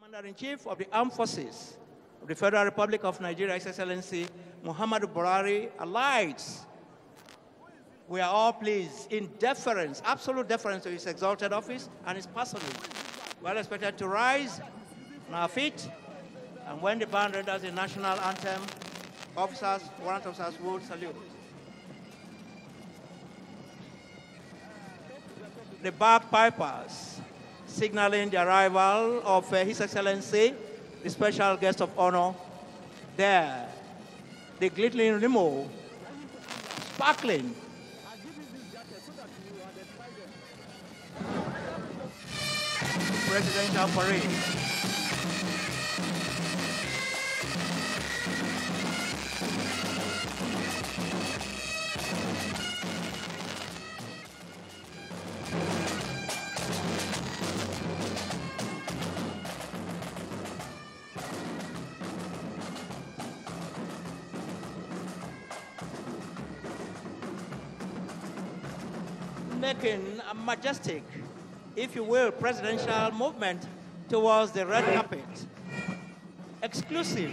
Commander-in-Chief of the Armed Forces of the Federal Republic of Nigeria, His Excellency Muhammadu Buhari, alights. We are all pleased, in deference, absolute deference to his exalted office and his personage. We are expected to rise on our feet, and when the band renders the national anthem, officers, warrant officers will salute. The bagpipers signaling the arrival of His Excellency, the special guest of honor, there. The glittering limo, sparkling. Presidential parade. Making a majestic, if you will, presidential movement towards the red carpet. Exclusive.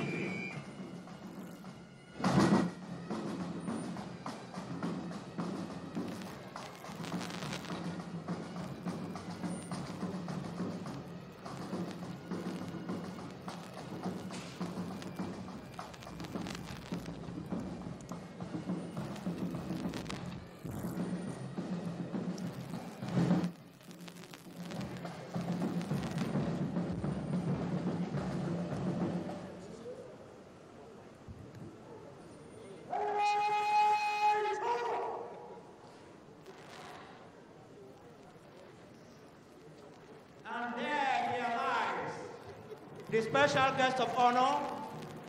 The special guest of honor,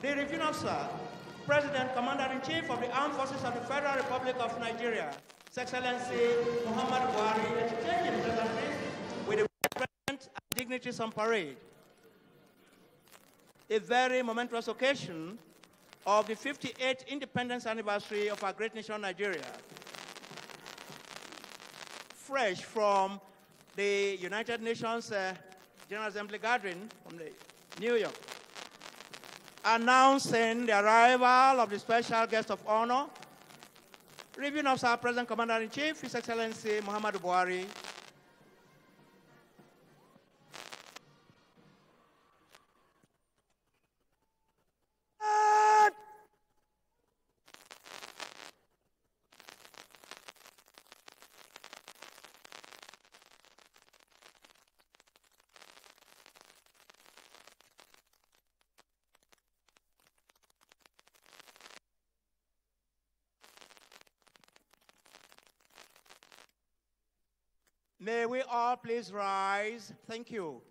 the Reviewing Officer, President, Commander-in-Chief of the Armed Forces of the Federal Republic of Nigeria, His Excellency Muhammadu Buhari, exchanging pleasantries with the President and dignitaries on parade. A very momentous occasion of the 58th independence anniversary of our great nation, Nigeria. Fresh from the United Nations General Assembly gathering from New York, announcing the arrival of the special guest of honor, Reviewing Officer, President Commander-in-Chief, His Excellency Muhammadu Buhari. May we all please rise. Thank you.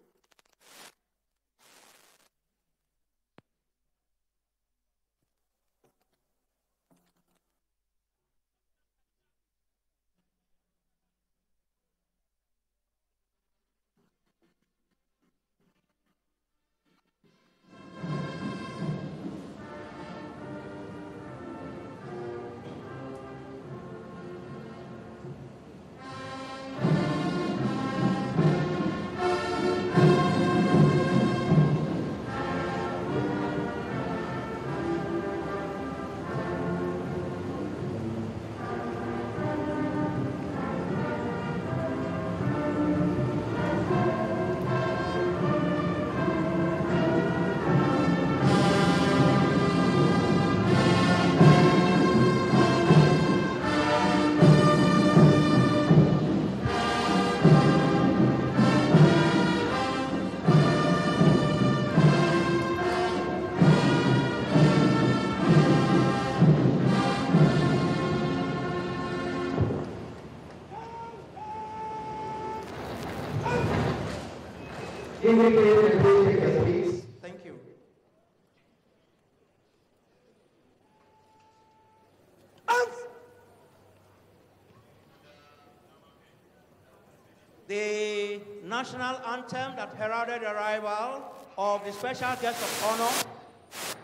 Thank you. The national anthem that heralded the arrival of the special guest of honor,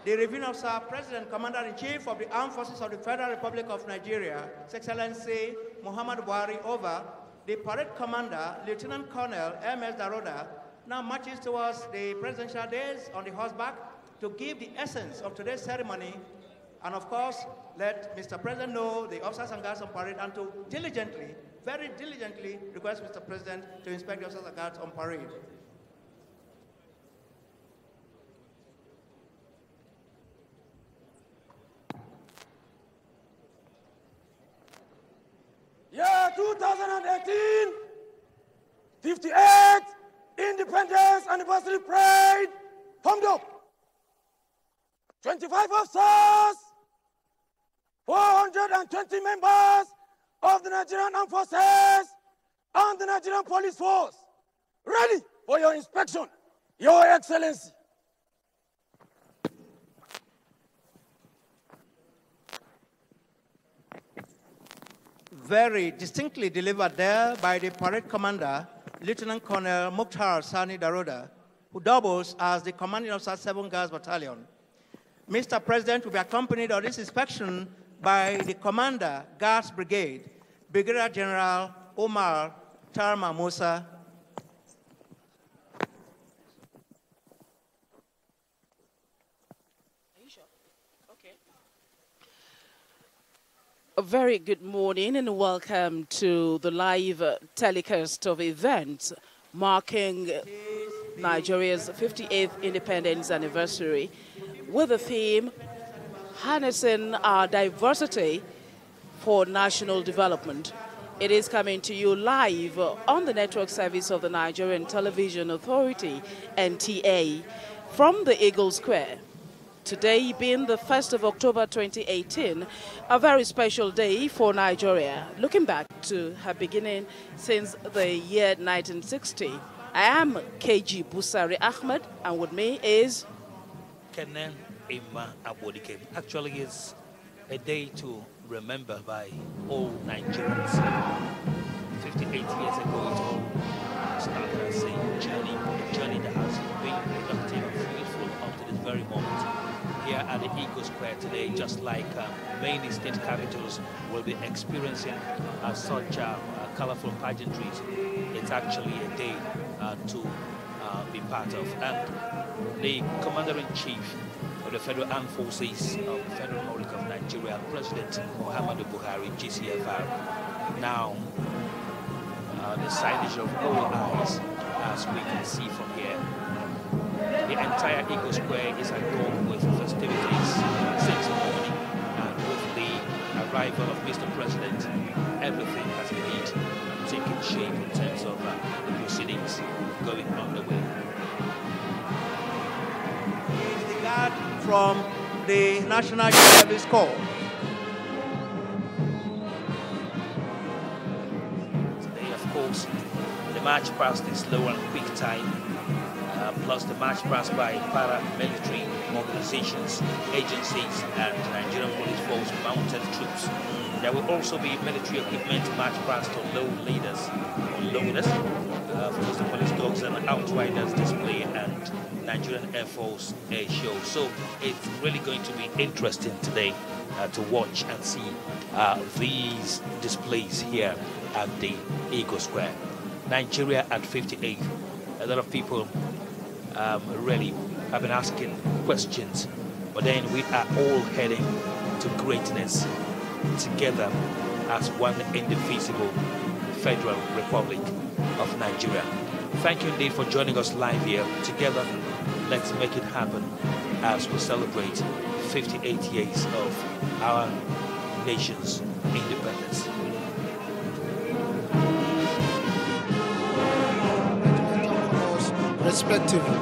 the Reviewing Officer, President, Commander-in-Chief of the Armed Forces of the Federal Republic of Nigeria, His Excellency Muhammadu Buhari, over the Parade Commander, Lieutenant Colonel M.S. Daroda, now marches towards the presidential days on the horseback to give the essence of today's ceremony. And of course, let Mr. President know the officers and guards on parade and to diligently, very diligently request Mr. President to inspect the officers and guards on parade. Year 2018, 58th Independence Anniversary Parade, thumbed up. 25 officers, 420 members of the Nigerian Armed Forces and the Nigerian Police Force, ready for your inspection, Your Excellency. Very distinctly delivered there by the parade commander, Lieutenant Colonel Mukhtar Sani Daroda, who doubles as the commanding officer 7 Guards Battalion. Mr. President will be accompanied on this inspection by the Commander, Guards Brigade, Brigadier General Omar Tarma Musa. A very good morning and welcome to the live telecast of events marking Nigeria's 58th independence anniversary with the theme Harnessing Our Diversity for National Development. It is coming to you live on the network service of the Nigerian Television Authority, NTA, from the Eagle Square. Today being the 1st of October 2018, a very special day for Nigeria, looking back to her beginning since the year 1960. I am KG Busari Ahmed, and with me is Kenan Ima Abodike. Actually, it's a day to remember by all Nigerians. 58 years ago, it all started as a journey that has been productive and fruitful up to this very moment. Here at the Eagle Square today, just like many state capitals will be experiencing such colorful pageantries, it's actually a day to be part of. And the Commander-in-Chief of the Federal Armed Forces of the Federal Republic of Nigeria, President Muhammadu Buhari, GCFR, now the signage of all eyes, as we can see from here. The entire Eagle Square is adorned with festivities since morning, and with the arrival of Mr. President, everything has indeed taken shape in terms of the proceedings going on the way. He is the guard from the National Service Corps. Today, of course, the march past is slow and quick time. Plus the march past by paramilitary organizations, agencies, and Nigerian Police Force mounted troops. There will also be military equipment march past to load leaders, unloaders, for the police dogs and outriders display, and Nigerian Air Force air show. So it's really going to be interesting today to watch and see these displays here at the Eagle Square. Nigeria at 58. A lot of people really have been asking questions, but then we are all heading to greatness together as one indivisible Federal Republic of Nigeria. Thank you indeed for joining us live here. Together, let's make it happen as we celebrate 58 years of our nation's independence. Respectively.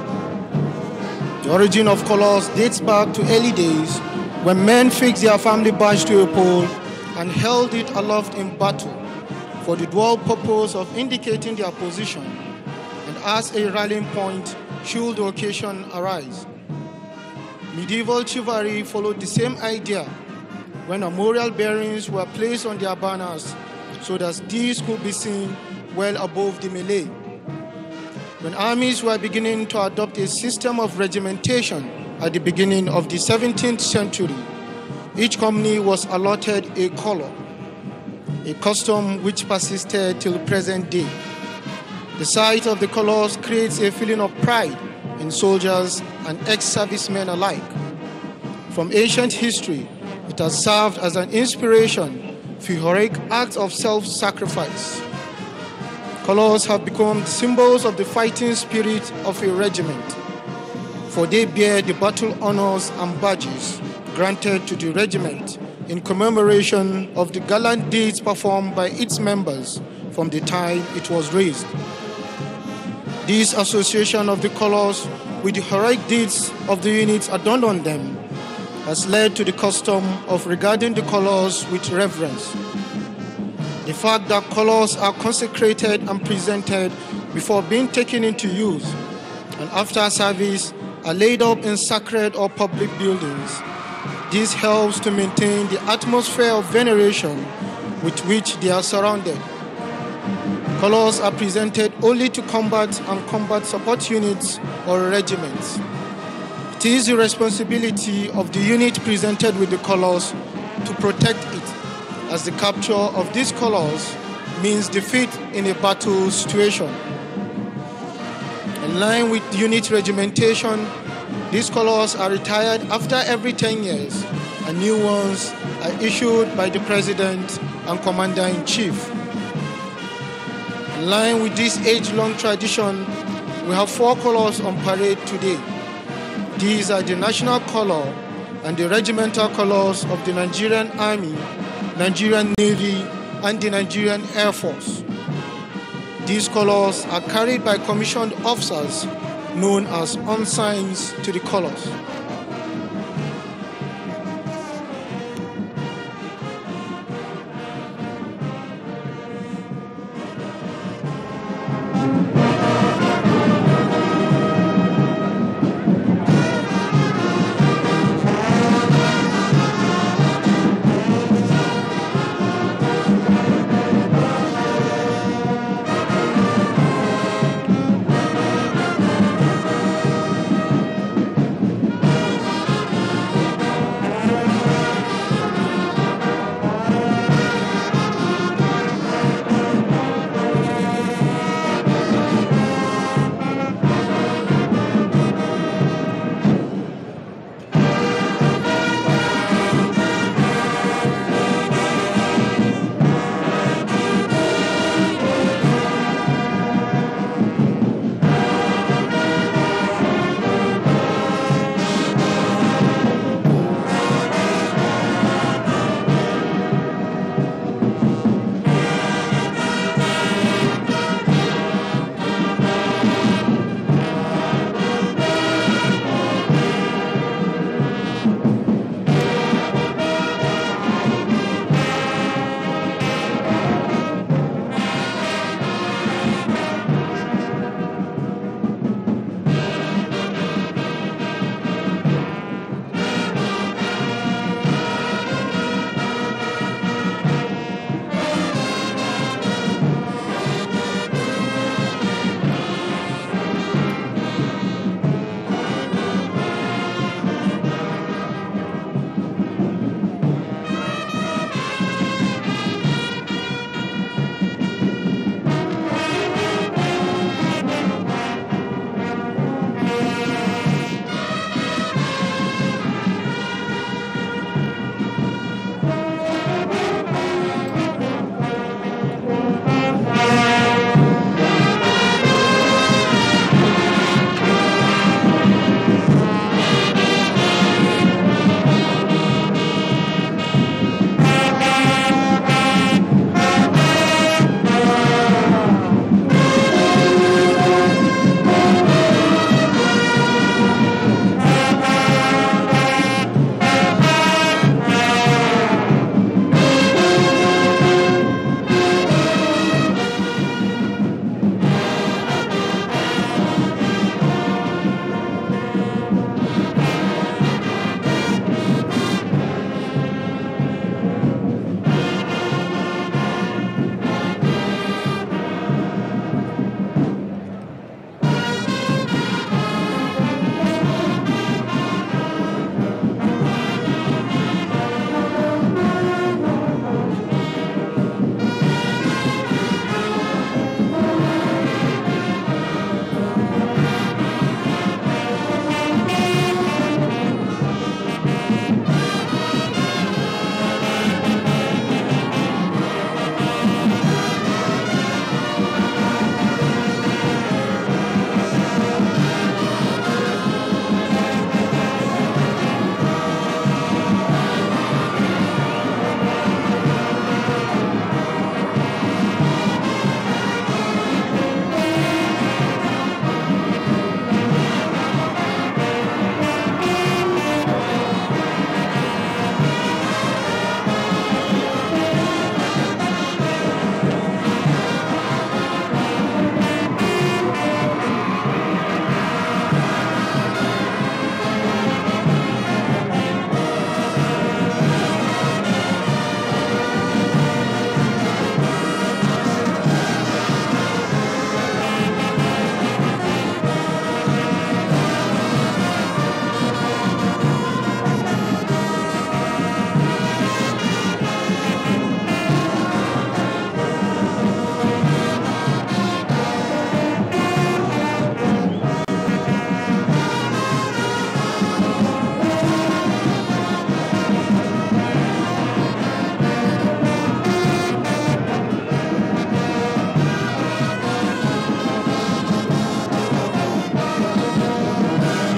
The origin of colors dates back to early days when men fixed their family badge to a pole and held it aloft in battle for the dual purpose of indicating their position and as a rallying point should the occasion arise. Medieval chivalry followed the same idea when memorial bearings were placed on their banners so that these could be seen well above the melee. When armies were beginning to adopt a system of regimentation at the beginning of the 17th century, each company was allotted a color, a custom which persisted till present day. The sight of the colors creates a feeling of pride in soldiers and ex-servicemen alike. From ancient history, it has served as an inspiration for heroic acts of self-sacrifice. Colors have become symbols of the fighting spirit of a regiment, for they bear the battle honors and badges granted to the regiment in commemoration of the gallant deeds performed by its members from the time it was raised. This association of the colors with the heroic deeds of the units adorned on them has led to the custom of regarding the colors with reverence. The fact that colors are consecrated and presented before being taken into use and after service are laid up in sacred or public buildings. This helps to maintain the atmosphere of veneration with which they are surrounded. Colors are presented only to combat and combat support units or regiments. It is the responsibility of the unit presented with the colors to protect it, as the capture of these colors means defeat in a battle situation. In line with unit regimentation, these colors are retired after every 10 years, and new ones are issued by the President and Commander-in-Chief. In line with this age-long tradition, we have 4 colors on parade today. These are the national color and the regimental colors of the Nigerian Army, Nigerian Navy, and the Nigerian Air Force. These colors are carried by commissioned officers known as ensigns to the colors.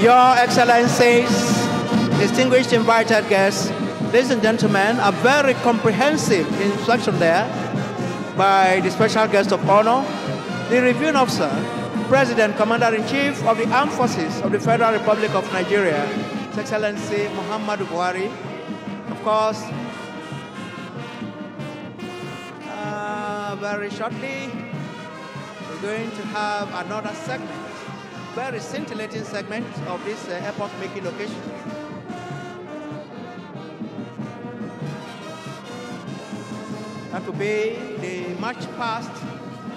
Your Excellencies, distinguished invited guests, ladies and gentlemen, a very comprehensive instruction there by the special guest of honor, the reviewing officer, President, Commander-in-Chief of the Armed Forces of the Federal Republic of Nigeria, His Excellency Muhammadu Buhari. Of course, very shortly, we're going to have another segment, very scintillating segment of this epoch-making occasion. That will be the march past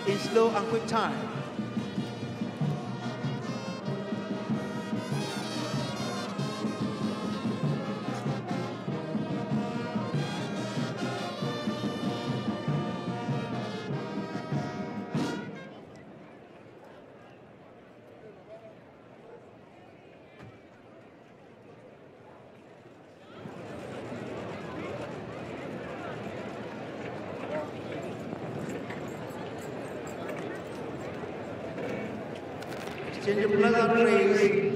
in slow and quick time. Change of pleasant praise.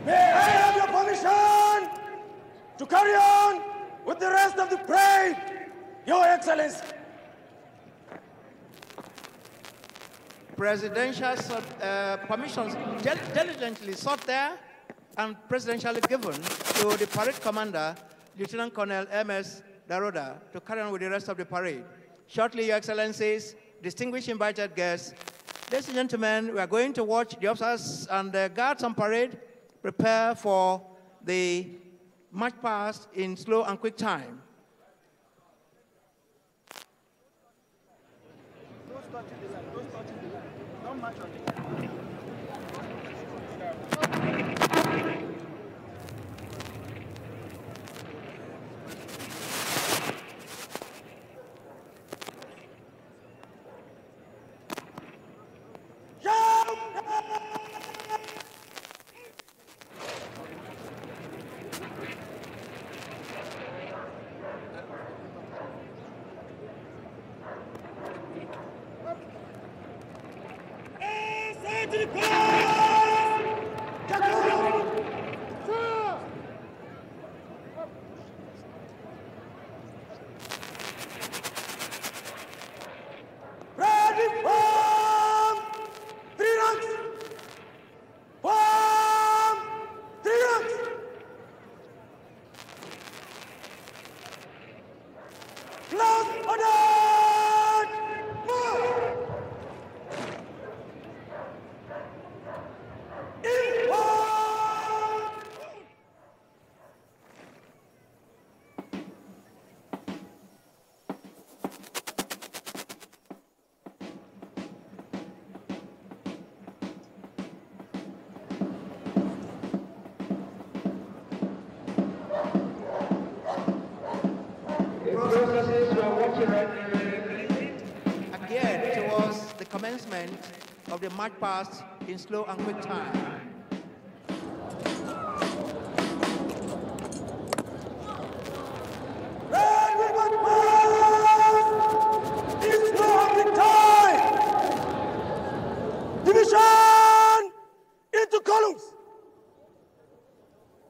May I have your permission to carry on with the rest of the parade, Your Excellency. Presidential permissions diligently sought there and presidentially given to the parade commander, Lieutenant Colonel M.S. Daroda, to carry on with the rest of the parade. Shortly, Your Excellencies, distinguished invited guests, ladies and gentlemen, we are going to watch the officers and the guards on parade prepare for the march past in slow and quick time. Don't march on the line. Again, towards the commencement of the march past in slow and quick time. Division into columns.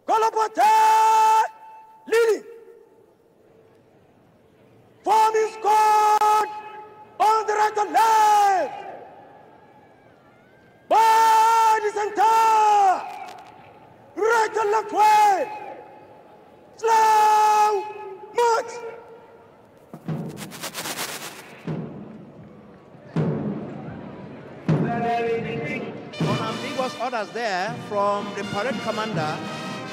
Colourful leading. Forming squad on the right and left. By the center. Right and left way. Slow march. Unambiguous orders there from the parade commander,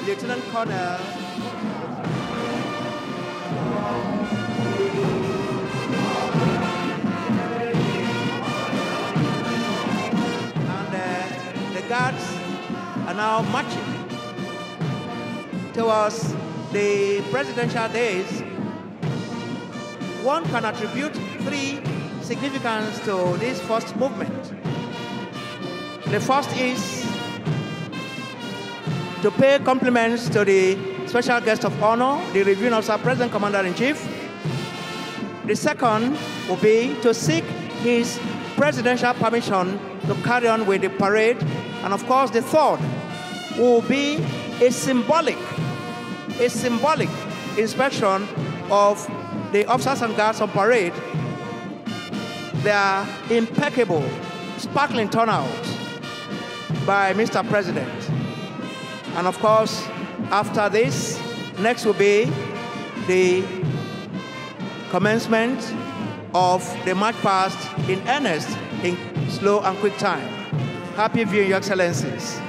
Lieutenant Colonel and the guards are now marching towards the presidential days one can attribute three significance to this first movement. The first is to pay compliments to the special guest of honor, the Reviewing Officer, President Commander-in-Chief. The second will be to seek his presidential permission to carry on with the parade. And of course, the third will be a symbolic inspection of the officers and guards on parade. Their impeccable, sparkling turnout by Mr. President. And of course, after this, next will be the commencement of the march past in earnest, in slow and quick time. Happy viewing, Your Excellencies.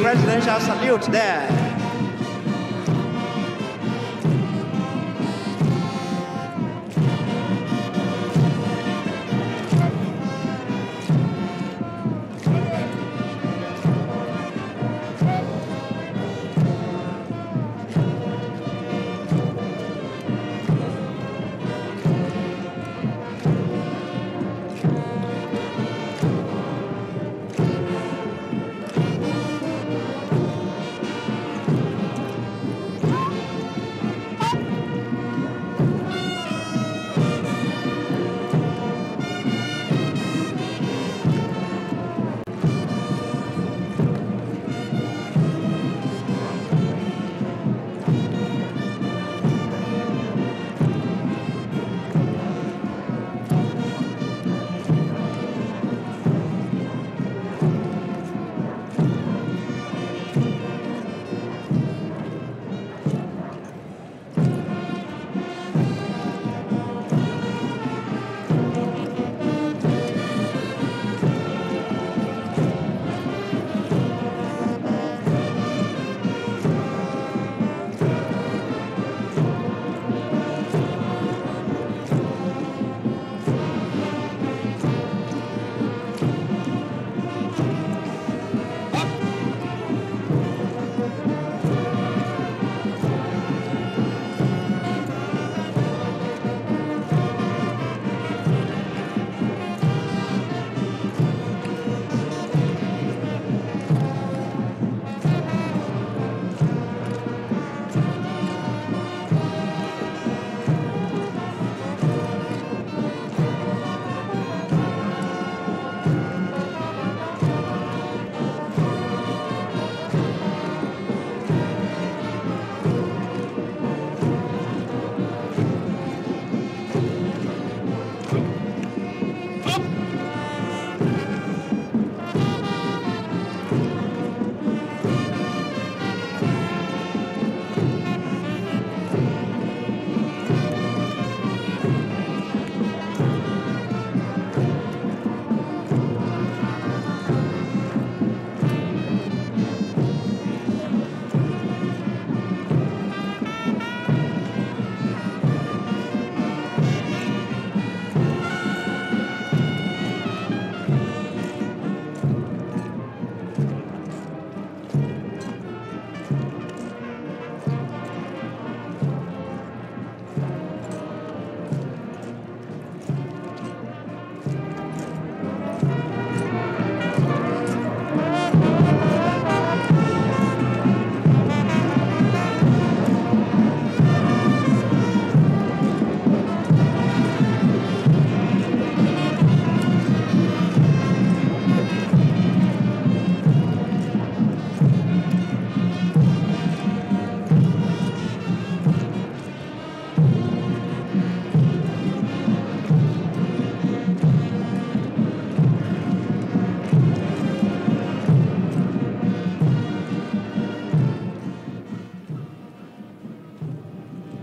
Presidential salute there.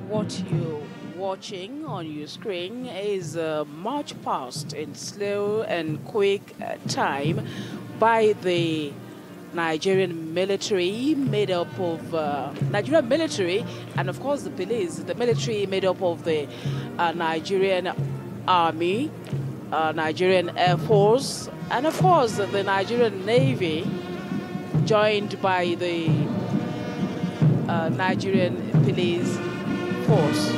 What you're watching on your screen is a march past in slow and quick time by the Nigerian military, made up of Nigerian military, and of course the police. The military made up of the Nigerian Army, Nigerian Air Force, and of course the Nigerian Navy, joined by the Nigerian police force.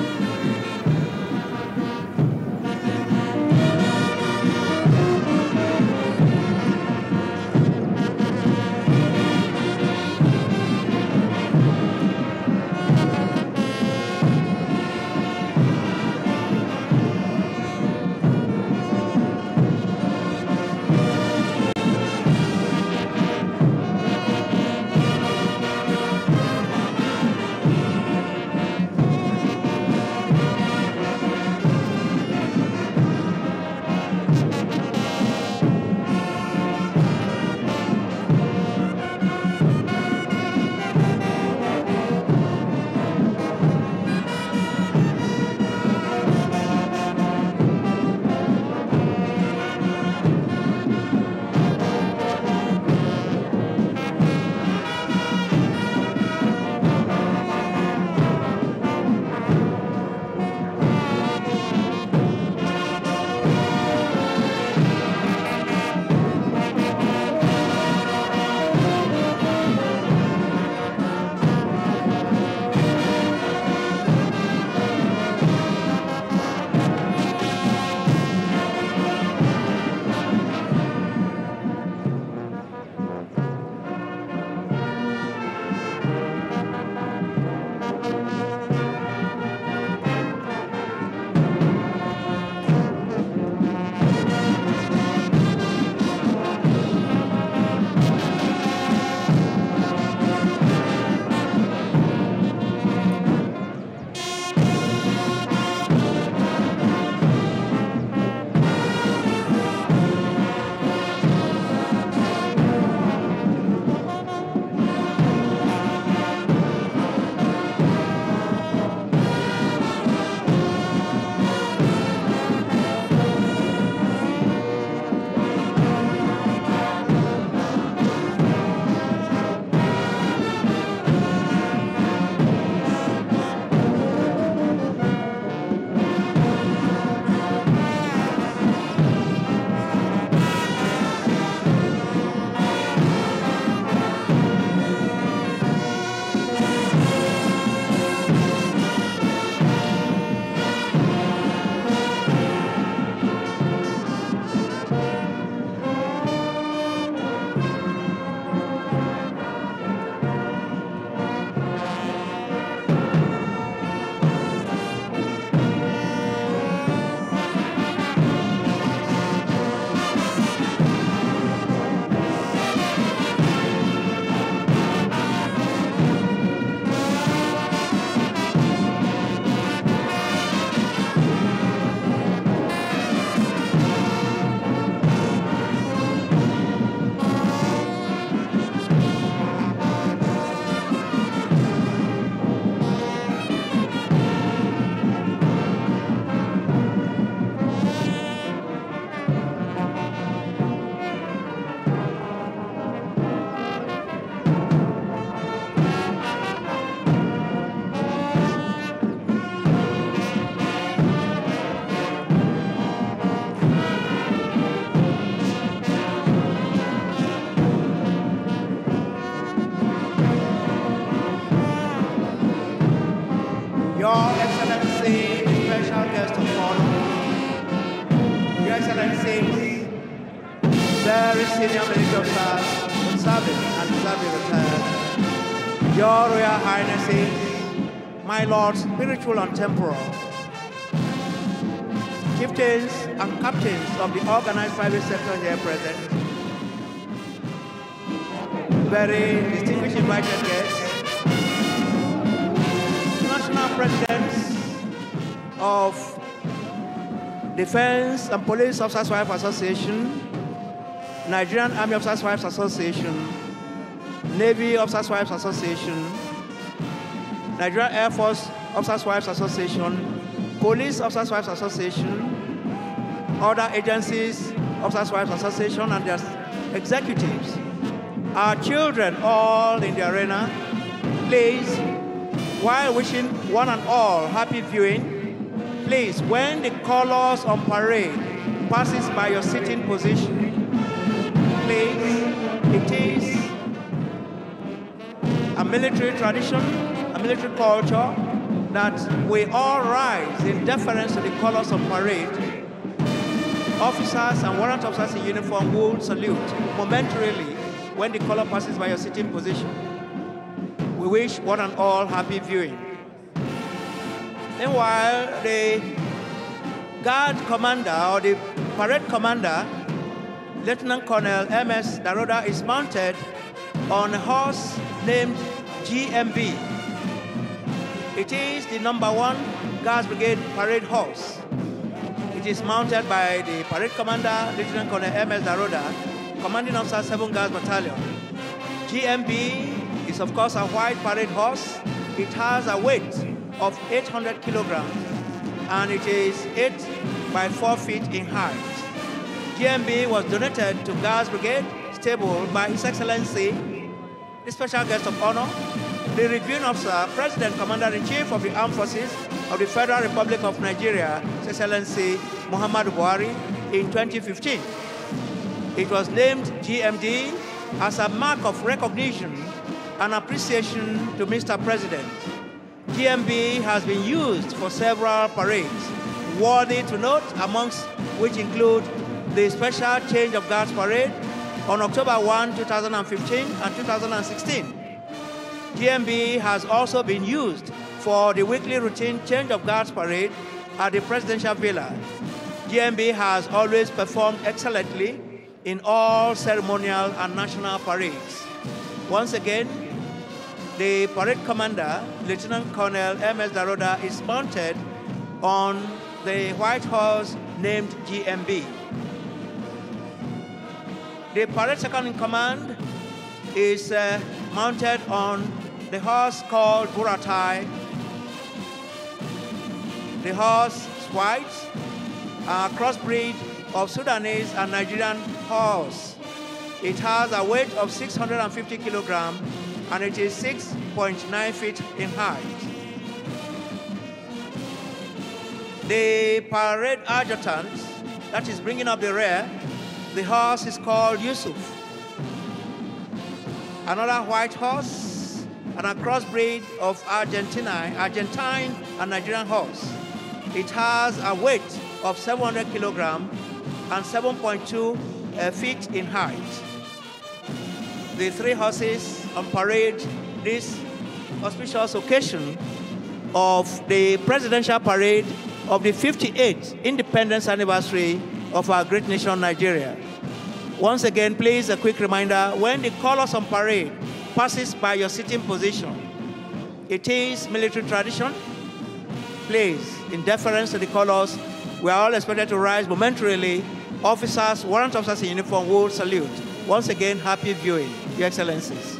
Your Excellency, special guest of honor, Your Excellency, very senior military officers, serving and deserving retired, Your Royal Highnesses, my lords, spiritual and temporal, chieftains and captains of the organized private sector here present, very distinguished invited guests, national presidents of Defense and Police Officers' Wives Association, Nigerian Army Officers' Wives Association, Navy Officers' Wives Association, Nigerian Air Force Officers' Wives Association, Police Officers' Wives Association, other agencies, Officers' Wives Association, and their executives, our children all in the arena, please, while wishing one and all happy viewing, please, when the colors on parade passes by your sitting position, please, it is a military tradition, a military culture, that we all rise in deference to the colors on parade. Officers and warrant officers in uniform will salute momentarily when the color passes by your sitting position. We wish one and all happy viewing. Meanwhile, the guard commander or the parade commander, Lieutenant Colonel M.S. Daroda, is mounted on a horse named GMB. It is the #1 Guards Brigade parade horse. It is mounted by the parade commander, Lieutenant Colonel M.S. Daroda, commanding officer 7 Guards Battalion. GMB is, of course, a white parade horse. It has a weight of 800 kilograms, and it is 8 by 4 feet in height. GMB was donated to Guards Brigade stable by His Excellency, the Special Guest of Honor, the Reviewing Officer, President Commander-in-Chief of the Armed Forces of the Federal Republic of Nigeria, His Excellency Muhammadu Buhari, in 2015. It was named GMD as a mark of recognition and appreciation to Mr. President. GMB has been used for several parades, worthy to note, amongst which include the Special Change of Guards Parade on October 1, 2015 and 2016. GMB has also been used for the weekly routine Change of Guards Parade at the Presidential Villa. GMB has always performed excellently in all ceremonial and national parades. Once again, the parade commander, Lieutenant Colonel M.S. Daroda, is mounted on the white horse named GMB. The parade second in command is mounted on the horse called Buratai. The horse is white, a crossbreed of Sudanese and Nigerian horse. It has a weight of 650 kilograms, and it is 6.9 feet in height. The parade adjutant, that is bringing up the rear, the horse is called Yusuf. Another white horse and a crossbreed of Argentine and Nigerian horse. It has a weight of 700 kilograms and 7.2 feet in height. The 3 horses on parade this auspicious occasion of the presidential parade of the 58th independence anniversary of our great nation, Nigeria. Once again, please, a quick reminder, when the colors on parade passes by your sitting position, it is military tradition. Please, in deference to the colors, we are all expected to rise momentarily. Officers, warrant officers in uniform will salute. Once again, happy viewing, Your Excellencies.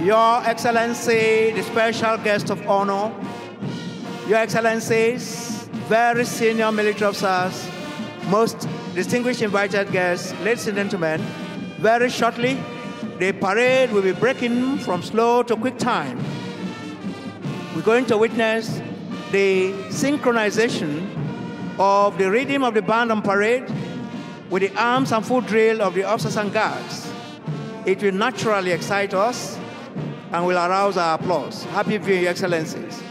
Your Excellency, the special guest of honor, Your Excellencies, very senior military officers, most distinguished invited guests, ladies and gentlemen, very shortly, the parade will be breaking from slow to quick time. We're going to witness the synchronization of the rhythm of the band on parade with the arms and full drill of the officers and guards. It will naturally excite us and will arouse our applause. Happy viewing, Your Excellencies.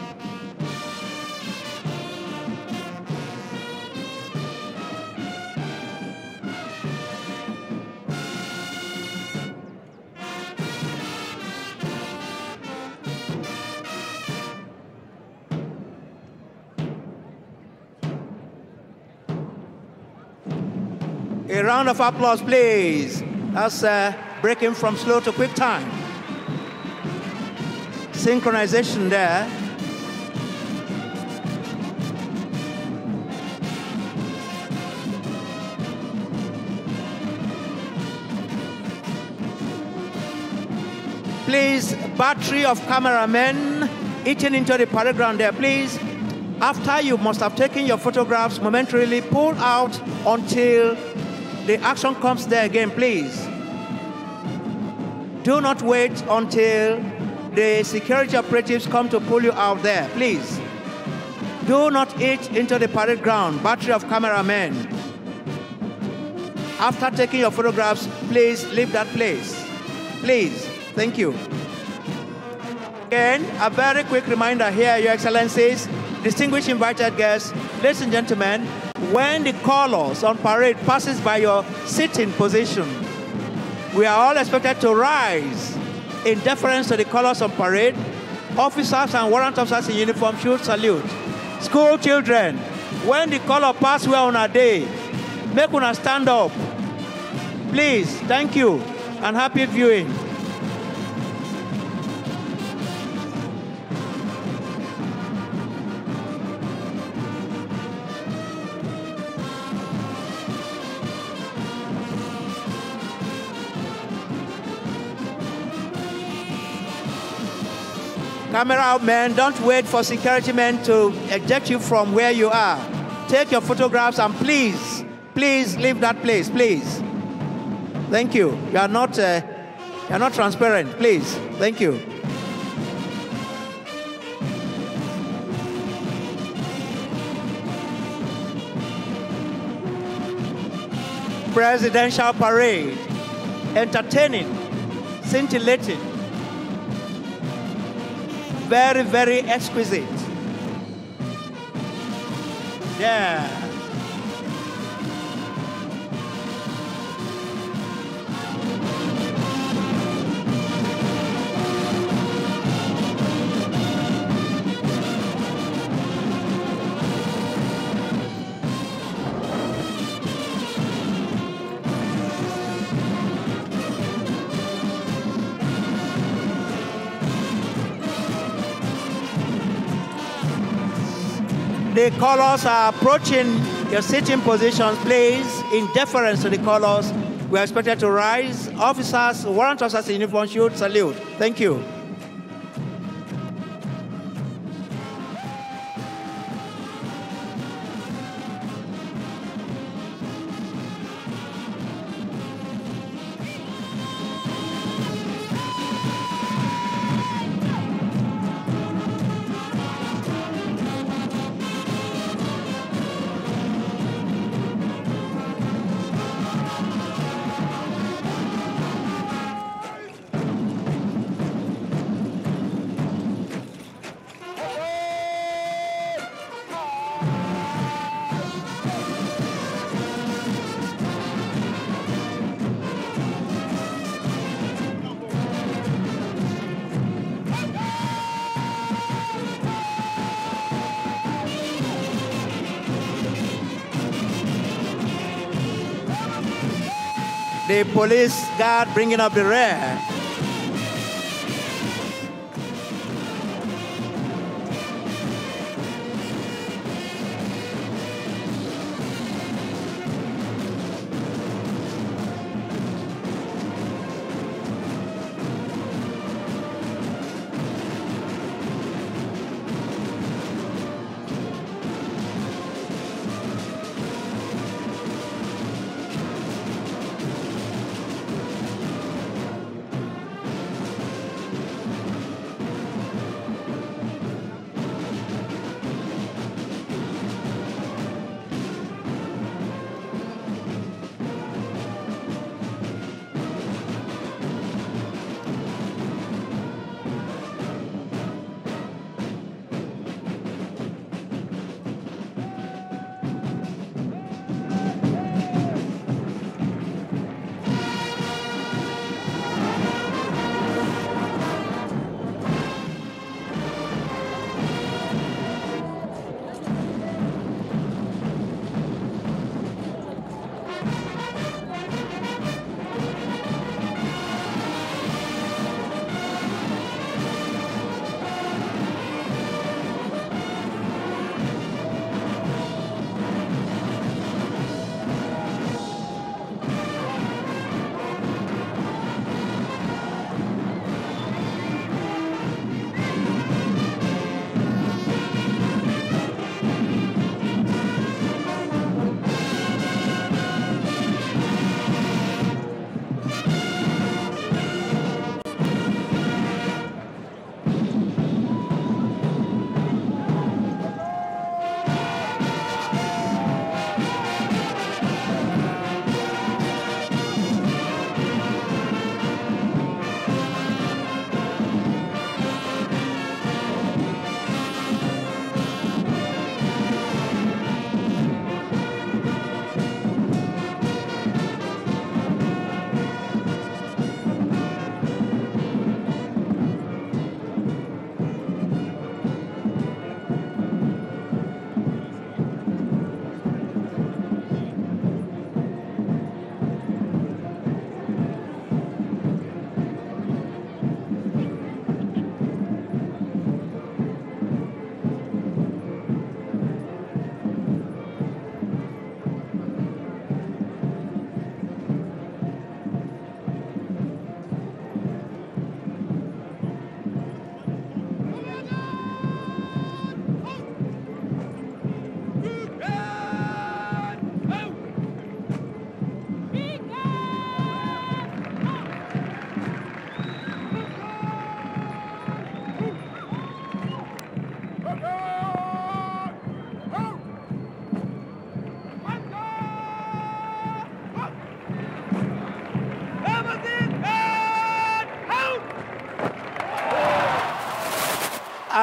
A round of applause, please. That's breaking from slow to quick time. Synchronization there. Please, battery of cameramen eating into the parade ground there, please. After you must have taken your photographs, momentarily pull out until the action comes there again, please. Do not wait until the security operatives come to pull you out there, please. Do not eat into the parade ground, battery of cameramen. After taking your photographs, please leave that place. Please, thank you. Again, a very quick reminder here, Your Excellencies, distinguished invited guests, ladies and gentlemen, when the colors on parade passes by your sitting position, we are all expected to rise in deference to the colors on parade. Officers and warrant officers in uniform should salute. School children, when the color pass well on a day, make una stand up. Please, thank you, and happy viewing. Camera men, don't wait for security men to eject you from where you are. Take your photographs and please, please leave that place, please. Thank you. You are not transparent, please. Thank you. Presidential parade, entertaining, scintillating, very, very exquisite. Yeah. The colors are approaching your sitting positions, please. In deference to the colors, we are expected to rise. Officers, warrant officers in uniform should salute. Thank you. The police guard bringing up the rear.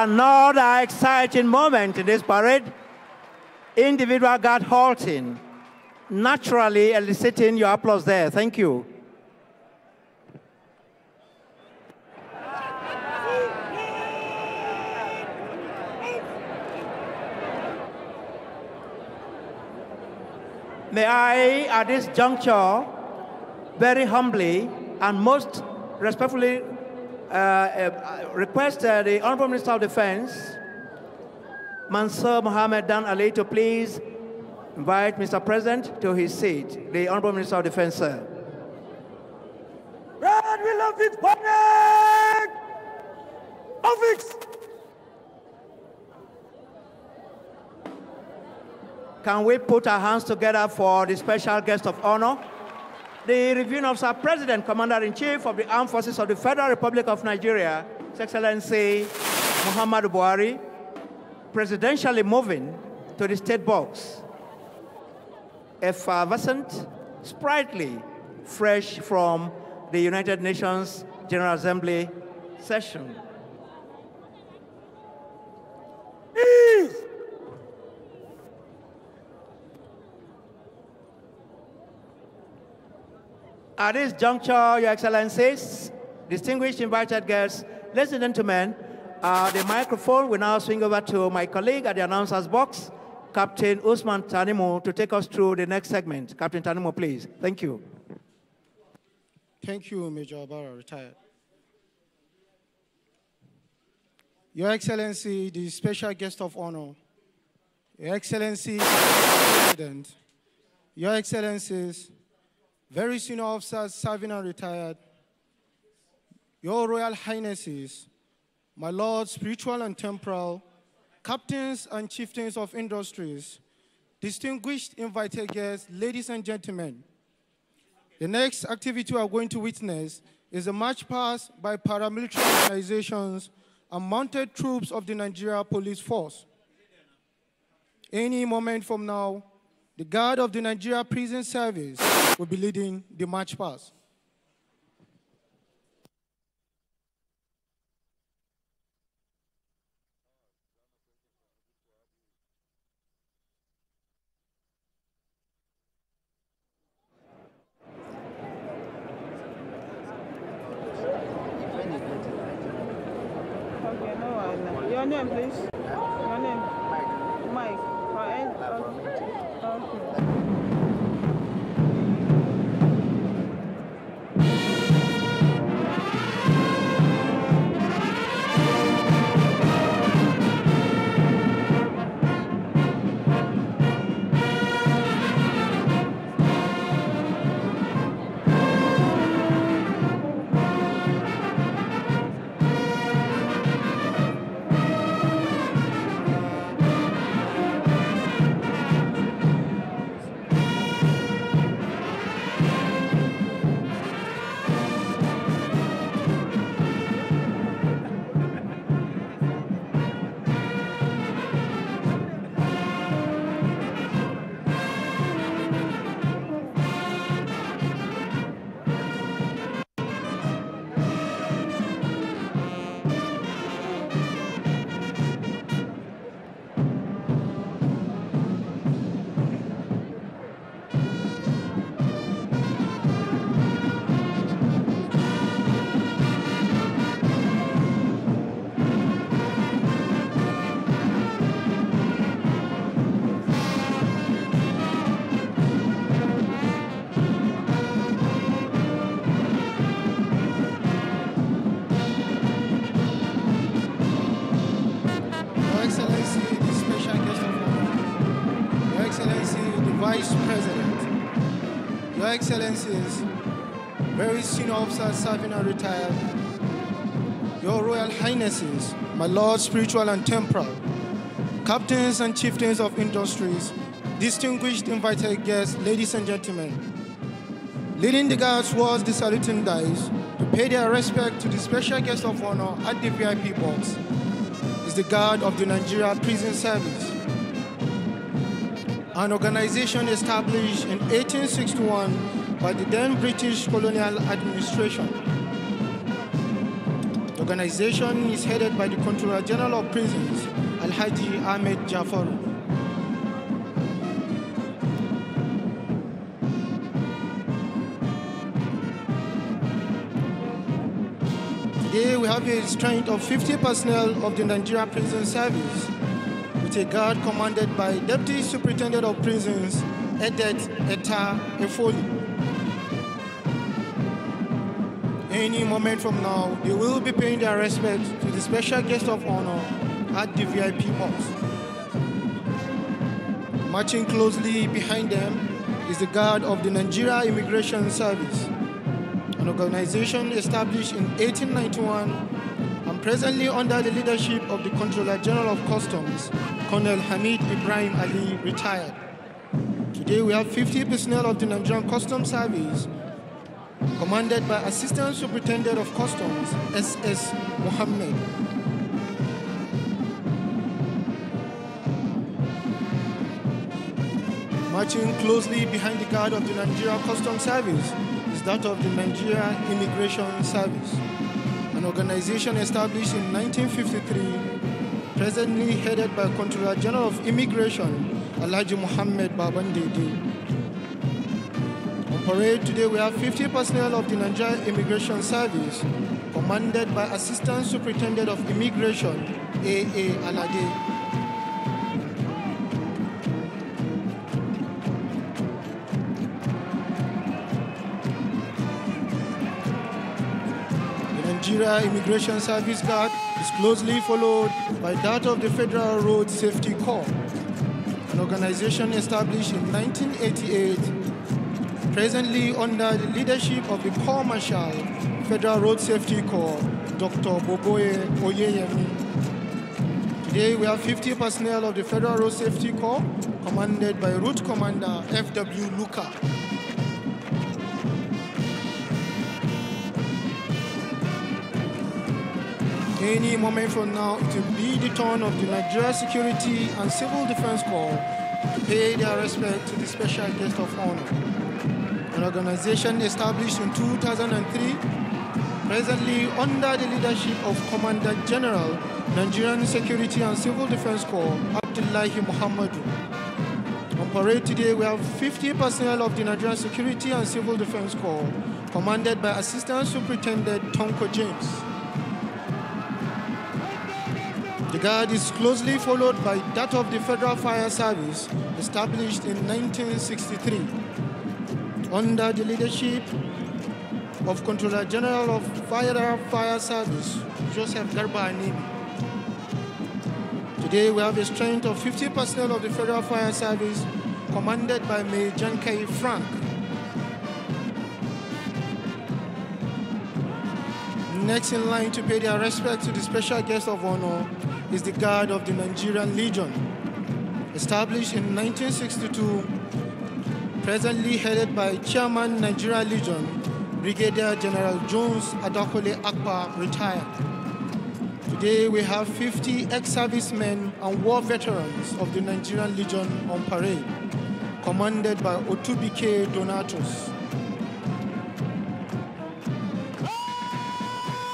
Another exciting moment in this parade. Individual guard halting, naturally eliciting your applause there. Thank you. May I, at this juncture, very humbly and most respectfully request the Honorable Minister of Defense, Mansour Mohammed Dan Ali, to please invite Mr. President to his seat. The Honorable Minister of Defense, sir. Red, we love it, Panic! Office! Can we put our hands together for the special guest of honor? The Reviewing Officer, President, Commander-in-Chief of the Armed Forces of the Federal Republic of Nigeria, His Excellency Muhammadu Buhari, presidentially moving to the state box. Effervescent, sprightly, fresh from the United Nations General Assembly session. Peace! At this juncture, Your Excellencies, distinguished invited guests, ladies and gentlemen, the microphone will now swing over to my colleague at the announcer's box, Captain Usman Tanimu, to take us through the next segment. Captain Tanimu, please. Thank you. Thank you, Major Abara, retired. Your Excellency, the special guest of honor, Your Excellency, President, Your Excellencies, very senior officers serving and retired, Your Royal Highnesses, my Lord, spiritual and temporal, captains and chieftains of industries, distinguished invited guests, ladies and gentlemen. The next activity we are going to witness is a march past by paramilitary organizations and mounted troops of the Nigeria Police Force. Any moment from now, the guard of the Nigeria Prison Service will be leading the march past. Okay, no one. Your name, please. Your name. Mike. Okay. Excellencies, very senior officers serving and retired, Your Royal Highnesses, my Lord, spiritual and temporal, captains and chieftains of industries, distinguished invited guests, ladies and gentlemen, leading the guards towards the saluting dice to pay their respect to the special guest of honor at the VIP box is the guard of the Nigeria Prison Service, an organization established in 1861 by the then British colonial administration. The Organization is headed by the Controller General of Prisons, Alhaji Ahmed Jafaru. Today we have a strength of 50 personnel of the Nigeria Prison Service, with a guard commanded by Deputy Superintendent of Prisons, Edet Eta Efoli. Any moment from now, they will be paying their respect to the special guest of honor at the VIP box. Marching closely behind them is the guard of the Nigeria Immigration Service, an organization established in 1891 and presently under the leadership of the Controller General of Customs, Colonel Hamid Ibrahim Ali, retired. Today we have 50 personnel of the Nigerian Customs Service, commanded by Assistant Superintendent of Customs, S.S. Mohammed. Marching closely behind the guard of the Nigeria Customs Service is that of the Nigeria Immigration Service, an organization established in 1953, presently headed by Controller General of Immigration, Alhaji Muhammad Babandede. On parade today we have 50 personnel of the Nigeria Immigration Service, commanded by Assistant Superintendent of Immigration, A.A. Alade. Nigeria Immigration Service Guard is closely followed by that of the Federal Road Safety Corps, an organization established in 1988, presently under the leadership of the Corps Marshal, Federal Road Safety Corps, Dr. Boboye Oyeyemi. Today we have 50 personnel of the Federal Road Safety Corps, commanded by Route Commander F.W. Luka. Any moment from now, it will be the turn of the Nigeria Security and Civil Defense Corps to pay their respect to the special guest of honor. An organization established in 2003, presently under the leadership of Commander General, Nigerian Security and Civil Defense Corps, Abdullahi Muhammadu. On parade today, we have 50 personnel of the Nigerian Security and Civil Defense Corps, commanded by Assistant Superintendent Tonko James. The guard is closely followed by that of the Federal Fire Service, established in 1963, under the leadership of Controller General of Federal Fire Service, Joseph Garba Animi. Today we have a strength of 50 personnel of the Federal Fire Service, commanded by Major Jankai Frank. Next in line to pay their respect to the special guest of honor is the Guard of the Nigerian Legion, established in 1962, presently headed by Chairman Nigerian Legion, Brigadier General Jones Adakole Akpa, retired. Today we have 50 ex-servicemen and war veterans of the Nigerian Legion on parade, commanded by Otubike Donatus.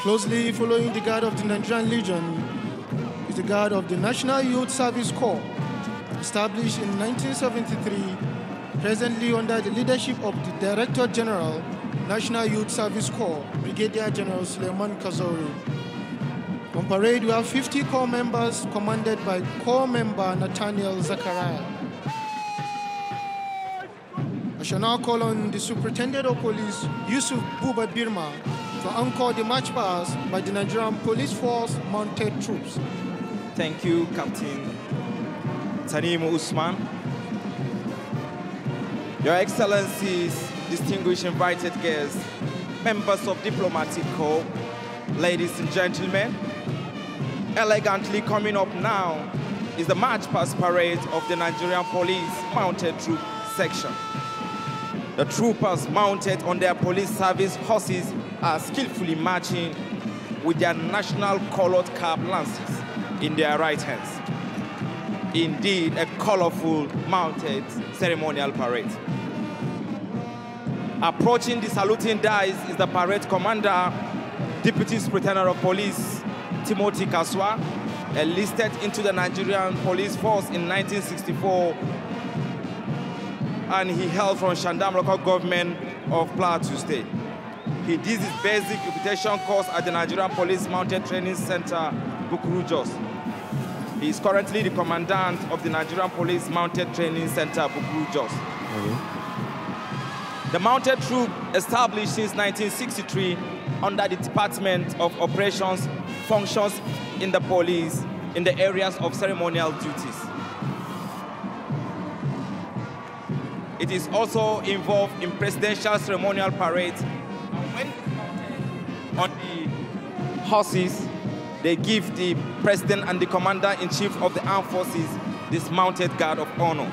Closely following the Guard of the Nigerian Legion is the Guard of the National Youth Service Corps, established in 1973, presently under the leadership of the Director General, National Youth Service Corps, Brigadier General Suleiman Kazori. On parade, we have 50 Corps members commanded by Corps member Nathaniel Zachariah. I shall now call on the Superintendent of Police, Yusuf Buba Birma, to anchor the march past by the Nigerian Police Force Mounted Troops. Thank you, Captain Tanimu Usman. Your Excellencies, distinguished invited guests, members of Diplomatic Corps, ladies and gentlemen, elegantly coming up now is the March Past Parade of the Nigerian Police Mounted Troop Section. The troopers mounted on their police service horses are skillfully marching with their national colored cap lances in their right hands. Indeed, a colorful mounted ceremonial parade. Approaching the saluting dais is the parade commander, Deputy Superintendent of Police Timothy Kaswa, enlisted into the Nigerian Police Force in 1964, and he hailed from Shandam local government of Plateau State. He did his basic reputation course at the Nigerian Police Mounted Training Center, Bukuru Jos. He is currently the commandant of the Nigerian Police Mounted Training Center, Bukuru Jos. The mounted troop, established since 1963 under the Department of Operations, functions in the police in the areas of ceremonial duties. It is also involved in presidential ceremonial parades. And when on the horses, they give the president and the commander-in-chief of the armed forces this mounted guard of honor.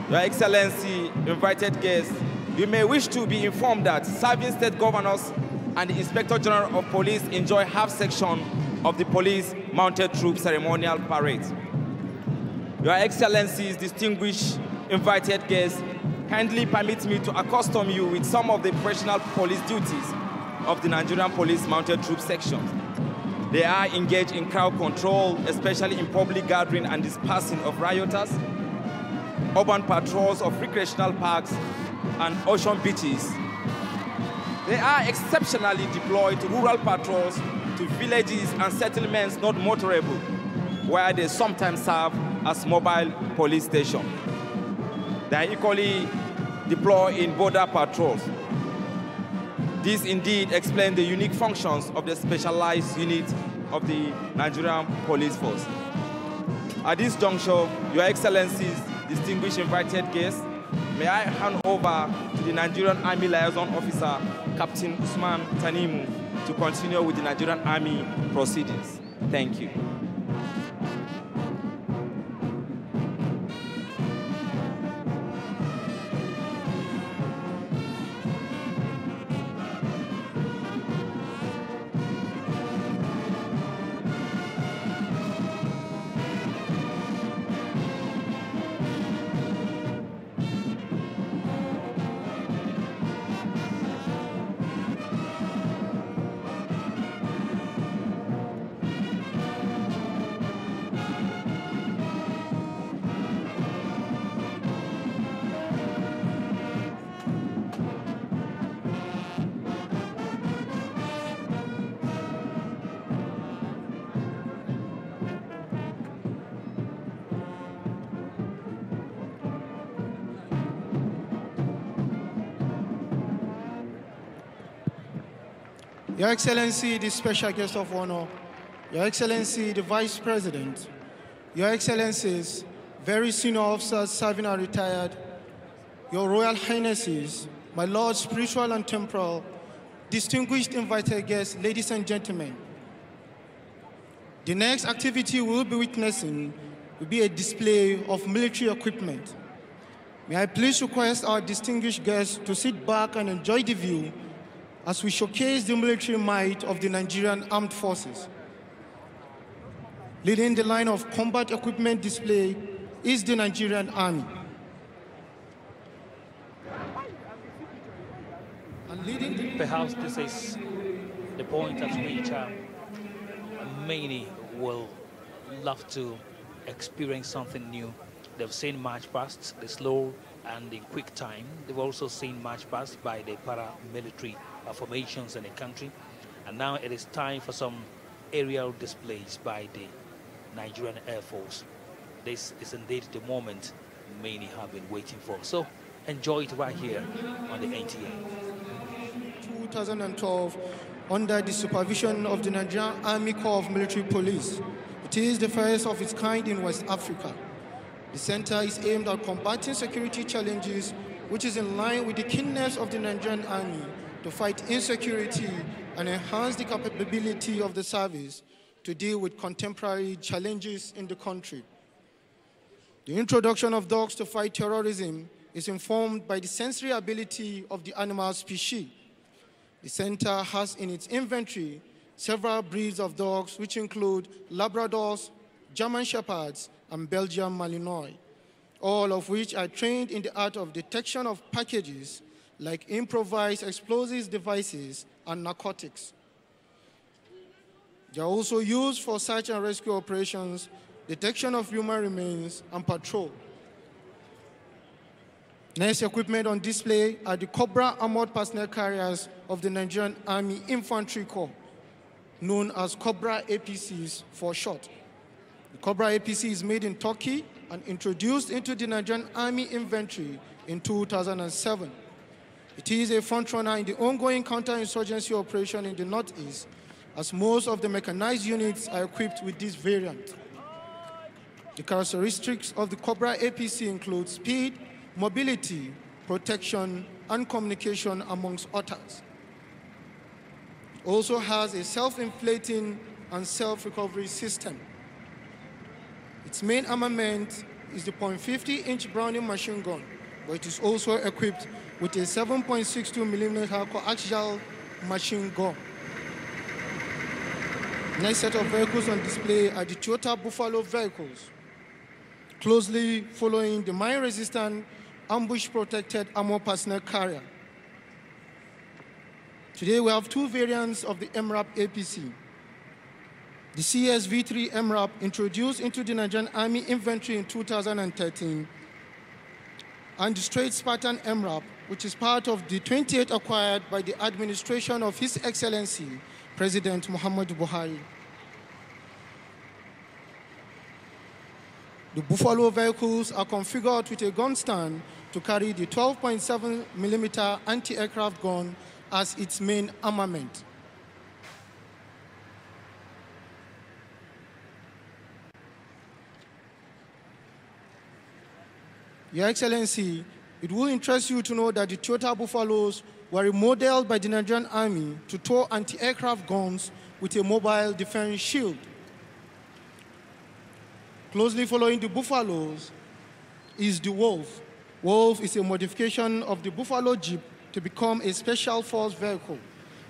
Your Excellency, invited guests, you may wish to be informed that serving state governors and the Inspector General of Police enjoy half section of the police mounted troop ceremonial parade. Your Excellencies, distinguished invited guests, kindly permit me to accustom you with some of the professional police duties of the Nigerian Police Mounted Troop sections. They are engaged in crowd control, especially in public gathering and dispersing of rioters, urban patrols of recreational parks and ocean beaches. They are exceptionally deployed to rural patrols to villages and settlements not motorable, where they sometimes serve as mobile police stations. They are equally deployed in border patrols. This indeed explains the unique functions of the specialized unit of the Nigerian Police Force. At this juncture, Your Excellencies, distinguished invited guests, may I hand over to the Nigerian Army Liaison Officer, Captain Usman Tanimu, to continue with the Nigerian Army proceedings. Thank you. Your Excellency, the Special Guest of Honor, Your Excellency, the Vice President, Your Excellencies, very senior officers serving or retired, Your Royal Highnesses, my Lord Spiritual and Temporal, distinguished invited guests, ladies and gentlemen. The next activity we'll be witnessing will be a display of military equipment. May I please request our distinguished guests to sit back and enjoy the view as we showcase the military might of the Nigerian Armed Forces. Leading the line of combat equipment display is the Nigerian Army. Perhaps this is the point at which many will love to experience something new. They've seen march past, the slow and in quick time. They've also seen march past by the paramilitary formations in the country. And now it is time for some aerial displays by the Nigerian Air Force. This is indeed the moment many have been waiting for. So enjoy it right here on the NTA. 2012, under the supervision of the Nigerian Army Corps of Military Police. It is the first of its kind in West Africa. The center is aimed at combating security challenges, which is in line with the keenness of the Nigerian Army to fight insecurity and enhance the capability of the service to deal with contemporary challenges in the country. The introduction of dogs to fight terrorism is informed by the sensory ability of the animal species. The center has in its inventory several breeds of dogs, which include Labradors, German Shepherds, and Belgian Malinois, all of which are trained in the art of detection of packages like improvised explosives devices and narcotics. They are also used for search and rescue operations, detection of human remains, and patrol. Next equipment on display are the Cobra armored personnel carriers of the Nigerian Army Infantry Corps, known as Cobra Apcs for short. The Cobra APC is made in Turkey and introduced into the Nigerian Army Infantry in 2007. It is a frontrunner in the ongoing counterinsurgency operation in the Northeast, as most of the mechanized units are equipped with this variant. The characteristics of the Cobra APC include speed, mobility, protection, and communication, amongst others. It also has a self-inflating and self-recovery system. Its main armament is the .50-inch Browning machine gun, but it is also equipped with a 7.62mm coaxial machine gun. Next set of vehicles on display are the Toyota Buffalo vehicles, closely following the mine-resistant, ambush-protected armored personnel carrier. Today we have two variants of the MRAP APC. The CSV-3 MRAP, introduced into the Nigerian Army Infantry in 2013, and the straight Spartan MRAP, which is part of the 28 acquired by the administration of His Excellency, President Muhammadu Buhari. The Buffalo vehicles are configured with a gun stand to carry the 12.7mm anti-aircraft gun as its main armament. Your Excellency, it will interest you to know that the Toyota Buffaloes were remodeled by the Nigerian Army to tow anti-aircraft guns with a mobile defense shield. Closely following the Buffaloes is the Wolf. Wolf is a modification of the Buffalo Jeep to become a special force vehicle.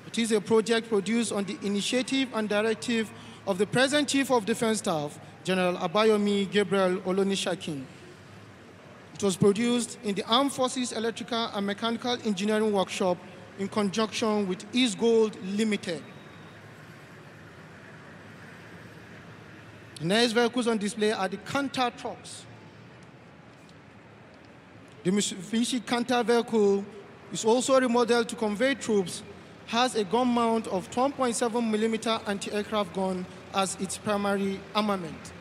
It is a project produced on the initiative and directive of the present Chief of Defense Staff, General Abayomi Gabriel Olonishakin. It was produced in the Armed Forces Electrical and Mechanical Engineering Workshop in conjunction with East Gold Limited. The next vehicles on display are the Canter trucks. The Mitsubishi Canter vehicle is also remodeled to convey troops, has a gun mount of 12.7mm anti-aircraft gun as its primary armament.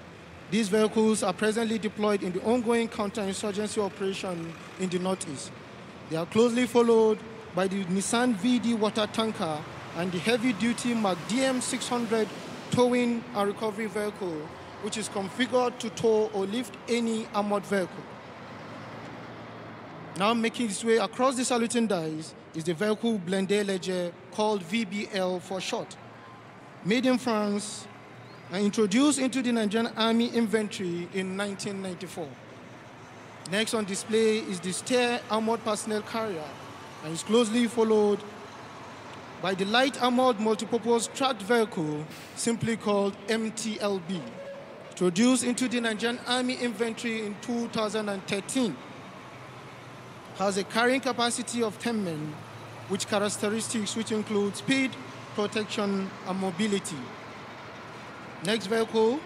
These vehicles are presently deployed in the ongoing counterinsurgency operation in the Northeast. They are closely followed by the Nissan VD water tanker and the heavy-duty Mack DM 600 towing and recovery vehicle, which is configured to tow or lift any armored vehicle. Now making its way across the saluting dice is the vehicle blindé léger called VBL for short. Made in France and introduced into the Nigerian Army Infantry in 1994. Next on display is the Stair armored personnel carrier and is closely followed by the light armored multipurpose tracked vehicle, simply called MTLB, introduced into the Nigerian Army Infantry in 2013. Has a carrying capacity of 10 men, with characteristics which include speed, protection, and mobility. Next vehicle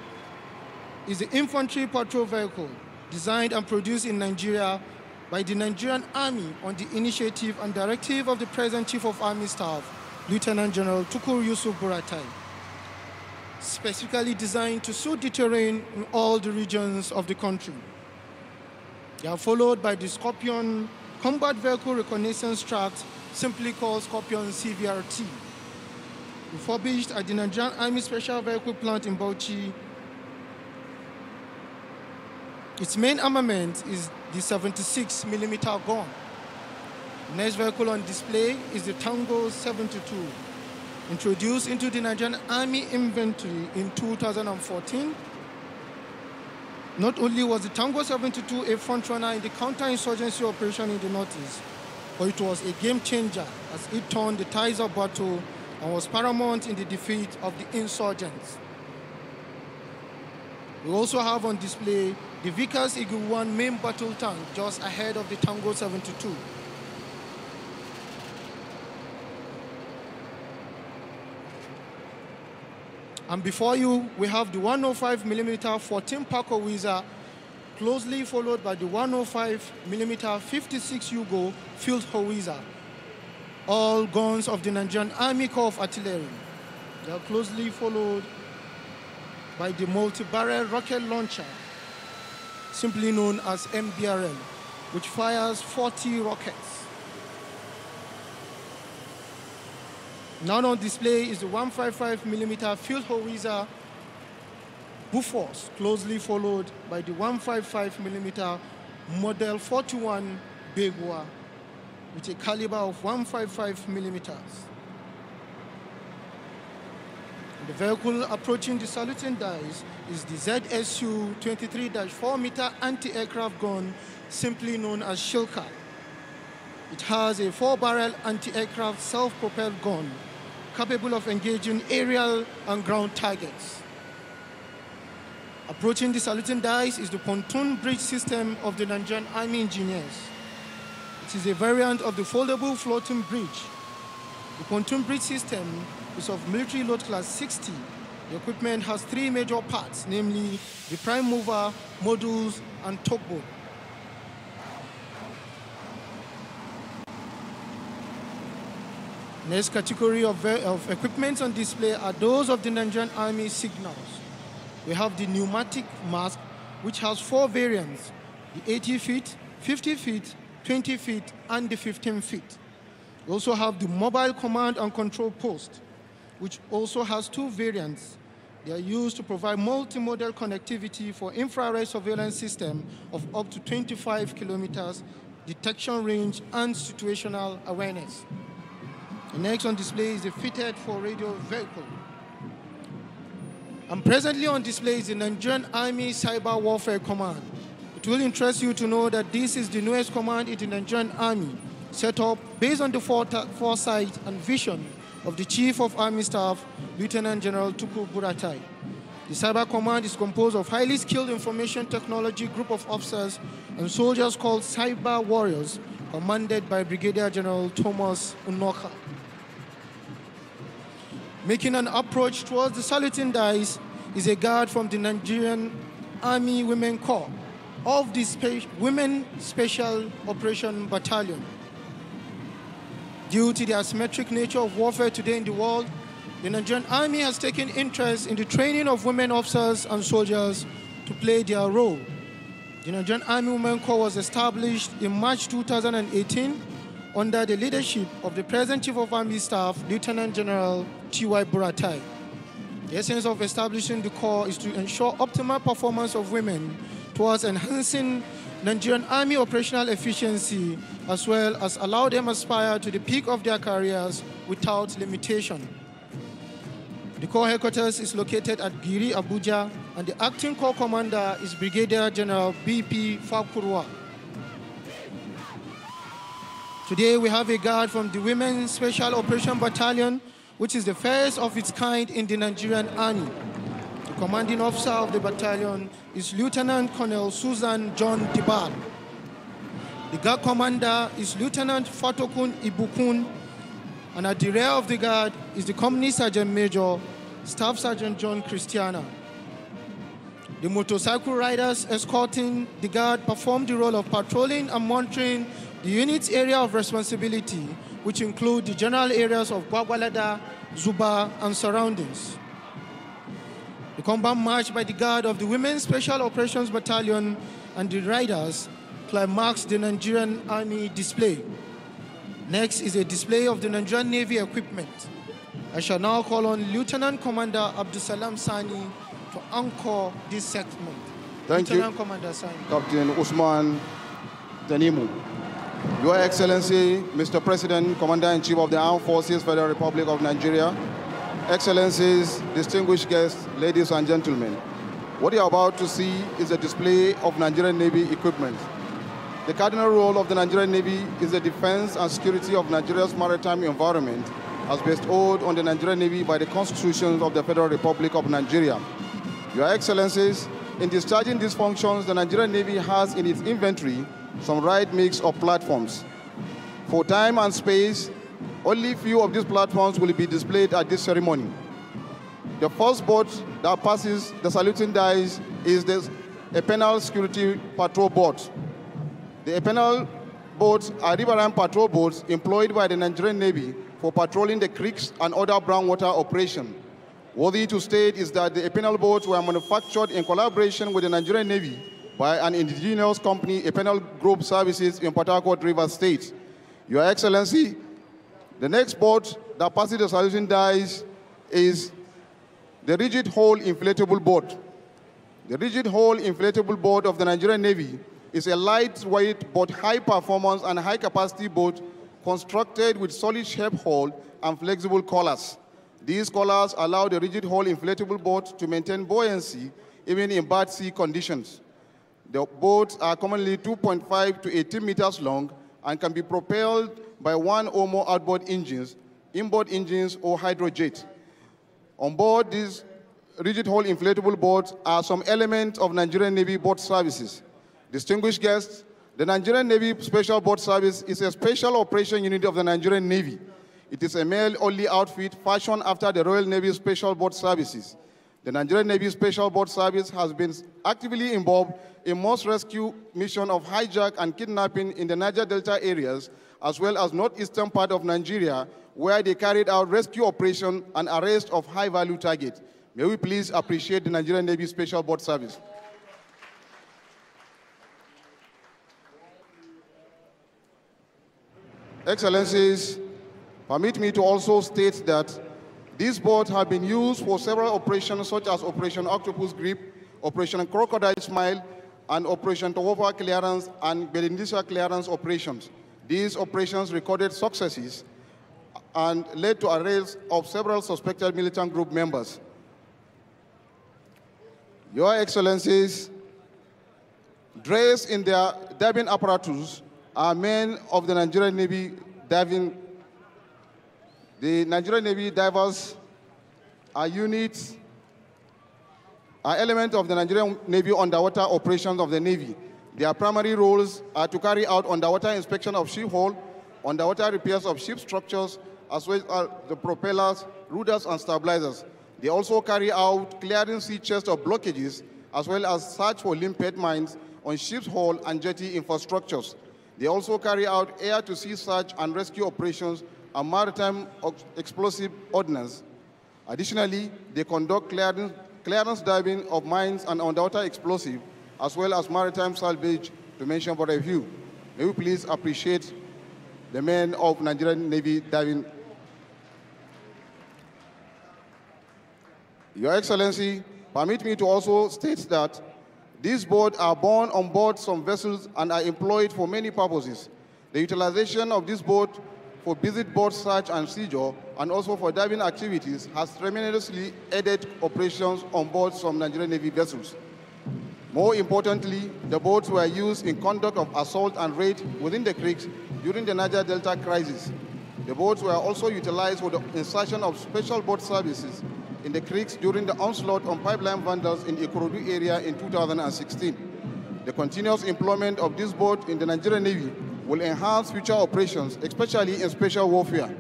is the Infantry patrol vehicle, designed and produced in Nigeria by the Nigerian Army on the initiative and directive of the present Chief of Army Staff, Lieutenant General Tukur Yusuf Buratai. Specifically designed to suit the terrain in all the regions of the country. They are followed by the Scorpion combat vehicle reconnaissance tract, simply called Scorpion CVRT. Refurbished at the Nigerian Army Special Vehicle Plant in Bauchi. Its main armament is the 76mm gun. The next vehicle on display is the Tango 72, introduced into the Nigerian Army Infantry in 2014. Not only was the Tango 72 a frontrunner in the counterinsurgency operation in the Northeast, but it was a game changer as it turned the tides of battle and was paramount in the defeat of the insurgents. We also have on display the Vickers Eagle 1 main battle tank just ahead of the Tango 72. And before you, we have the 105mm 14 Paco Wiza, closely followed by the 105mm 56 Yugo Field Howitzer, all guns of the Nigerian Army Corps of Artillery. They are closely followed by the multi-barrel rocket launcher, simply known as MBRL, which fires 40 rockets. Now on display is the 155mm Field Howitzer Bofors, closely followed by the 155mm Model 41 Begua with a caliber of 155mm. The vehicle approaching the saluting dice is the ZSU 23-4-meter anti-aircraft gun, simply known as Shilka. It has a 4-barrel anti-aircraft self-propelled gun capable of engaging aerial and ground targets. Approaching the saluting dice is the Pontoon bridge system of the Nigerian Army Engineers. It is a variant of the foldable floating bridge. The Pontoon bridge system is of military load class 60. The equipment has 3 major parts, namely the prime mover, modules, and tugboat. Next category of equipment on display are those of the Nigerian Army signals. We have the pneumatic mast, which has 4 variants, the 80 feet, 50 feet, 20 feet, and the 15 feet. We also have the mobile command and control post, which also has 2 variants. They are used to provide multimodal connectivity for infrared surveillance system of up to 25 kilometers, detection range, and situational awareness. The next on display is the fitted for radio vehicle. And presently on display is the Nigerian Army Cyber Warfare Command. It will interest you to know that this is the newest command in the Nigerian Army, set up based on the foresight and vision of the Chief of Army Staff, Lieutenant General Tukur Buratai. The Cyber Command is composed of highly skilled information technology group of officers and soldiers called Cyber Warriors, commanded by Brigadier General Thomas Unoka. Making an approach towards the saluting dice is a guard from the Nigerian Army Women Corps of the Women Special Operation Battalion. Due to the asymmetric nature of warfare today in the world, the Nigerian Army has taken interest in the training of women officers and soldiers to play their role. The Nigerian Army Women Corps was established in March 2018 under the leadership of the present Chief of Army Staff, Lieutenant General T.Y. Buratai. The essence of establishing the Corps is to ensure optimal performance of women towards enhancing Nigerian Army operational efficiency, as well as allow them aspire to the peak of their careers without limitation. The Corps headquarters is located at Giri, Abuja, and the acting Corps commander is Brigadier General B.P. Fakurwa. Today we have a guard from the Women's Special Operation Battalion, which is the first of its kind in the Nigerian Army. The commanding officer of the battalion is Lieutenant Colonel Susan John Debond. The guard commander is Lieutenant Fatokun Ibukun, and at the rear of the guard is the Company Sergeant Major, Staff Sergeant John Christiana. The motorcycle riders escorting the guard perform the role of patrolling and monitoring the unit's area of responsibility, which include the general areas of Gwagwalada, Zuba, and surroundings. The combat march by the guard of the Women's Special Operations Battalion and the riders climax the Nigerian Army display. Next is a display of the Nigerian Navy equipment. I shall now call on Lieutenant Commander Abdusalam Sani to anchor this segment. Thank Lieutenant you, Commander Sani. Captain Usman Tanimu. Your Excellency, Mr. President, Commander-in-Chief of the Armed Forces, Federal Republic of Nigeria, Excellencies, distinguished guests, ladies and gentlemen, what you are about to see is a display of Nigerian Navy equipment. The cardinal role of the Nigerian Navy is the defense and security of Nigeria's maritime environment, as bestowed on the Nigerian Navy by the Constitution of the Federal Republic of Nigeria. Your Excellencies, in discharging these functions, the Nigerian Navy has in its inventory some right mix of platforms. For time and space, only few of these platforms will be displayed at this ceremony. The first boat that passes the saluting dice is a penal security patrol boat. The penal boats are riverine patrol boats employed by the Nigerian Navy for patrolling the creeks and other brown water operations. Worthy to state is that the penal boats were manufactured in collaboration with the Nigerian Navy by an indigenous company, Penal Group Services in Port Harcourt, Rivers State. Your Excellency, the next boat that passes the saluting dice is the rigid hull inflatable boat. The rigid hull inflatable boat of the Nigerian Navy is a lightweight but high-performance and high-capacity boat constructed with solid-shaped hull and flexible collars. These collars allow the rigid hull inflatable boat to maintain buoyancy even in bad sea conditions. The boats are commonly 2.5 to 18 meters long and can be propelled by one or more outboard engines, inboard engines, or hydrojet. On board these rigid hull inflatable boats are some elements of Nigerian Navy boat services. Distinguished guests, the Nigerian Navy Special Boat Service is a special operation unit of the Nigerian Navy. It is a male-only outfit fashioned after the Royal Navy Special Boat Services. The Nigerian Navy Special Boat Service has been actively involved in most rescue missions of hijack and kidnapping in the Niger Delta areas, as well as northeastern part of Nigeria, where they carried out rescue operation and arrest of high-value targets. May we please appreciate the Nigerian Navy Special Boat Service. Excellencies, permit me to also state that these boats have been used for several operations such as Operation Octopus Grip, Operation Crocodile Smile, and Operation Towofa Clearance and Belindisha Clearance operations. These operations recorded successes and led to arrest of several suspected militant group members. Your Excellencies, dressed in their diving apparatus are men of the Nigerian Navy diving. The Nigerian Navy divers are units, are elements of the Nigerian Navy underwater operations of the Navy. Their primary roles are to carry out underwater inspection of ship hull, underwater repairs of ship structures, as well as the propellers, ruders, and stabilizers. They also carry out clearing sea chests of blockages, as well as search for limpet mines on ship's hull and jetty infrastructures. They also carry out air-to-sea search and rescue operations and maritime explosive ordnance. Additionally, they conduct clearance diving of mines and underwater explosive, as well as maritime salvage, to mention but a few. May we please appreciate the men of Nigerian Navy diving. Your Excellency, permit me to also state that these boats are borne on board some vessels and are employed for many purposes. The utilization of this boat for visit boat search and seizure and also for diving activities has tremendously aided operations on board some Nigerian Navy vessels. More importantly, the boats were used in conduct of assault and raid within the creeks during the Niger Delta crisis. The boats were also utilized for the insertion of special boat services in the creeks during the onslaught on pipeline vandals in the Ikorodu area in 2016. The continuous employment of this boat in the Nigerian Navy will enhance future operations, especially in special warfare.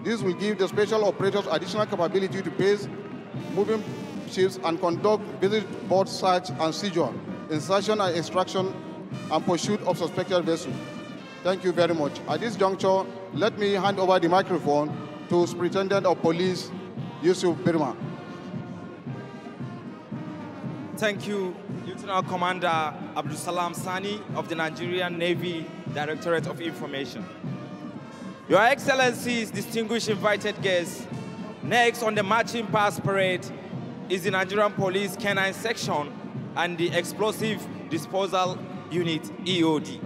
This will give the special operators additional capability to pace moving ships and conduct visit boat search and seizure, insertion and extraction, and pursuit of suspected vessels. Thank you very much. At this juncture, let me hand over the microphone to Superintendent of Police, Yusuf Birma. Thank you, Lieutenant Commander Abdul Salam Sani of the Nigerian Navy Directorate of Information. Your Excellencies, distinguished invited guests, next on the marching past parade is the Nigerian Police Canine Section and the Explosive Disposal Unit, EOD.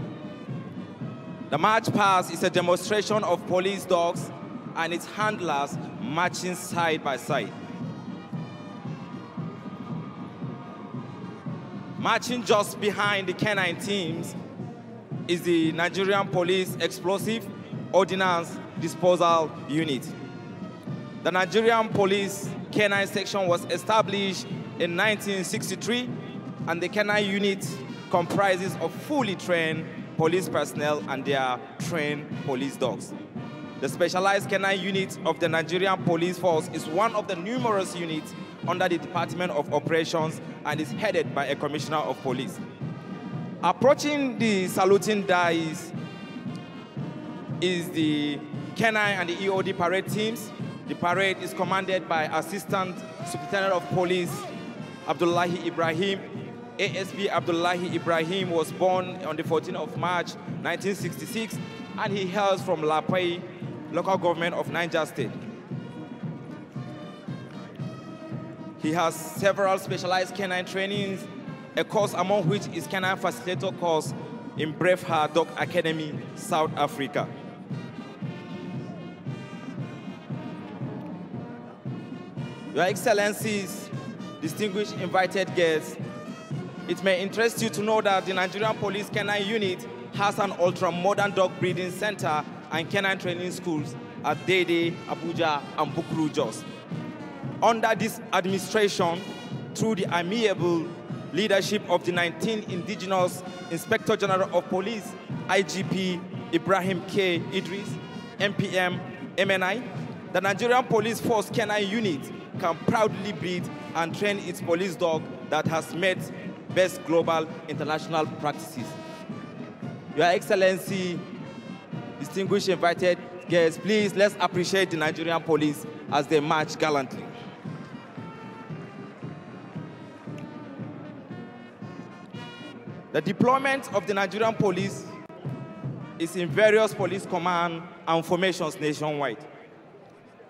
The march past is a demonstration of police dogs and its handlers marching side by side. Marching just behind the canine teams is the Nigerian Police Explosive Ordnance Disposal Unit. The Nigerian Police Canine Section was established in 1963, and the canine unit comprises of fully trained police personnel and their trained police dogs. The Specialized Canine Unit of the Nigerian Police Force is one of the numerous units under the Department of Operations and is headed by a Commissioner of Police. Approaching the saluting dais is the Canine and the EOD parade teams. The parade is commanded by Assistant Superintendent of Police Abdullahi Ibrahim. ASP Abdullahi Ibrahim was born on the 14th of March 1966 and he hails from Lapai, local government of Niger State. He has several specialized canine trainings, a course among which is Canine Facilitator course in Braveheart Dog Academy, South Africa. Your Excellencies, distinguished invited guests, it may interest you to know that the Nigerian Police Canine Unit has an ultra-modern dog breeding center and canine training schools at Dede, Abuja, and Bukuru, Jos. Under this administration, through the amiable leadership of the 19th Indigenous Inspector General of Police, IGP Ibrahim K. Idris, MPM, MNI, the Nigerian Police Force Canine Unit can proudly breed and train its police dog that has met best global international practices. Your Excellency, distinguished invited guests, please let's appreciate the Nigerian police as they march gallantly. The deployment of the Nigerian police is in various police command and formations nationwide.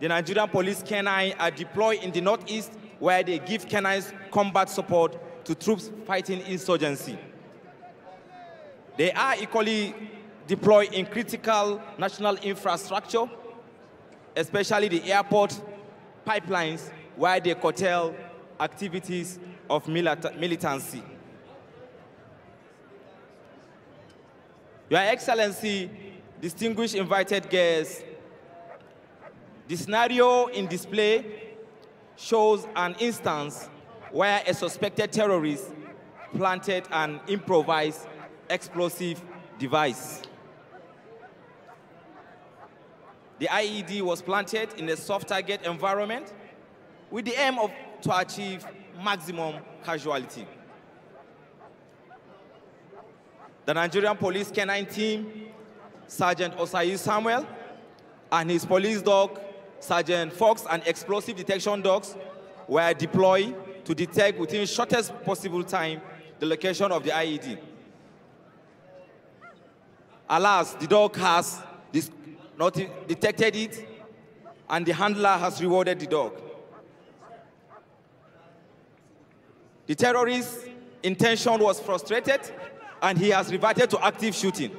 The Nigerian police canine are deployed in the northeast where they give canines combat support to troops fighting insurgency. They are equally deployed in critical national infrastructure, especially the airport pipelines where they curtail activities of militancy. Your Excellency, distinguished invited guests, the scenario in display shows an instance where a suspected terrorist planted an improvised explosive device. The IED was planted in a soft target environment with the aim to achieve maximum casualty. The Nigerian Police Canine Team, Sergeant Osayi Samuel, and his police dog, Sergeant Fox, and explosive detection dogs were deployed to detect within shortest possible time the location of the IED. Alas, the dog has not detected it, and the handler has rewarded the dog. The terrorist's intention was frustrated, and he has reverted to active shooting.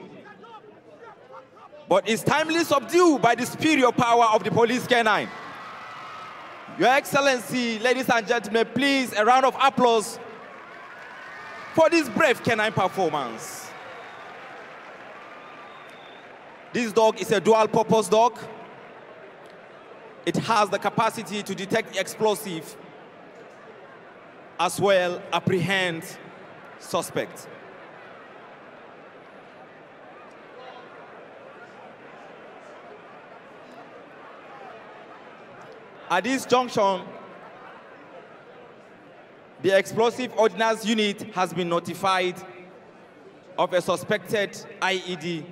But is timely subdued by the superior power of the police canine. Your Excellency, ladies and gentlemen, please, a round of applause for this brave canine performance. This dog is a dual-purpose dog. It has the capacity to detect explosive as well apprehend suspects. At this junction, the Explosive Ordnance Unit has been notified of a suspected IED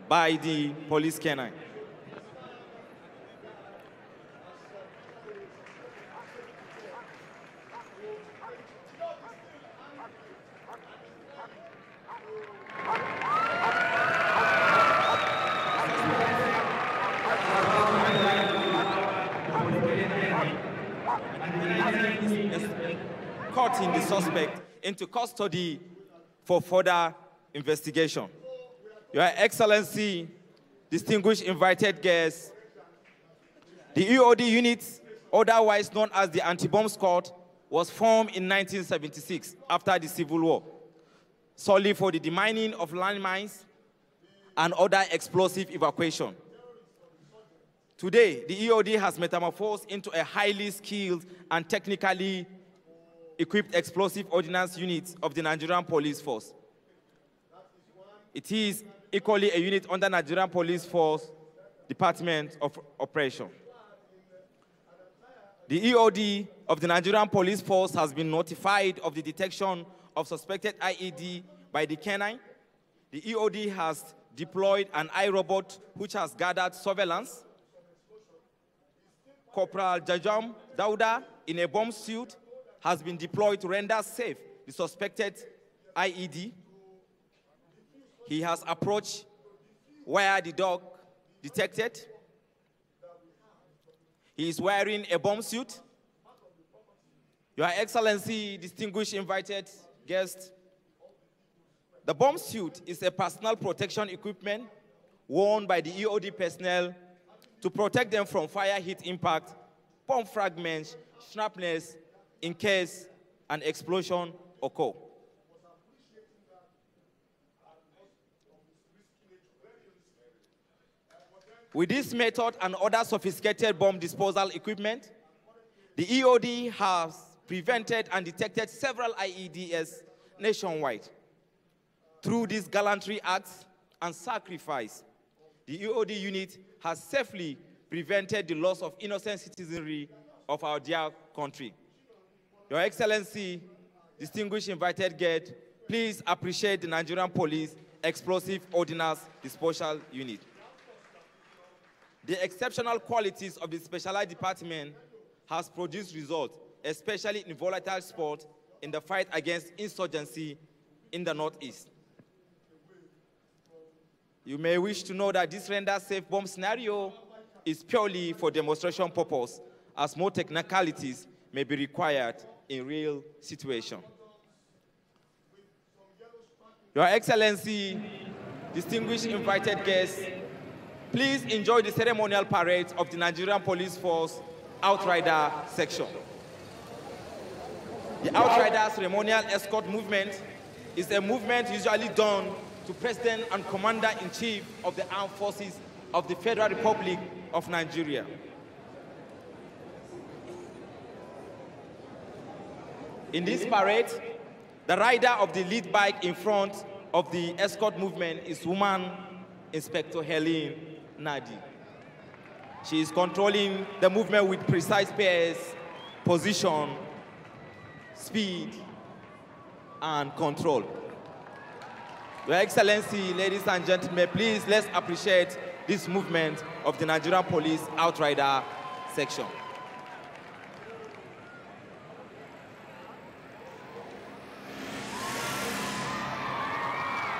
by the police canine. Escorting the suspect into custody for further investigation. Your Excellency, distinguished invited guests, the EOD unit, otherwise known as the Anti-Bomb Squad, was formed in 1976 after the Civil War, solely for the demining of landmines and other explosive evacuation. Today, the EOD has metamorphosed into a highly skilled and technically equipped explosive ordnance unit of the Nigerian Police Force. It is equally a unit under Nigerian Police Force Department of Operation. The EOD of the Nigerian Police Force has been notified of the detection of suspected IED by the K9. The EOD has deployed an iRobot which has gathered surveillance. Corporal Jajam Dauda, in a bomb suit, has been deployed to render safe the suspected IED. He has approached where the dog detected. He is wearing a bomb suit. Your Excellency, distinguished invited guests, the bomb suit is a personal protection equipment worn by the EOD personnel to protect them from fire, heat impact, bomb fragments, shrapnels, in case an explosion occurs. With this method and other sophisticated bomb disposal equipment, the EOD has prevented and detected several IEDs nationwide. Through these gallantry acts and sacrifice, the EOD unit has safely prevented the loss of innocent citizenry of our dear country. Your Excellency, distinguished invited guests, please appreciate the Nigerian Police Explosive Ordnance Disposal Unit. The exceptional qualities of the specialized department has produced results, especially in volatile sport in the fight against insurgency in the Northeast. You may wish to know that this render safe bomb scenario is purely for demonstration purpose, as more technicalities may be required in real situation. Your Excellency, distinguished invited guests, please enjoy the ceremonial parade of the Nigerian Police Force Outrider section. The Outrider ceremonial escort movement is a movement usually done to President and Commander-in-Chief of the Armed Forces of the Federal Republic of Nigeria. In this parade, the rider of the lead bike in front of the escort movement is woman Inspector Helen Nadi. She is controlling the movement with precise pace, position, speed, and control. Your Excellency, ladies and gentlemen, please let's appreciate this movement of the Nigerian Police Outrider section.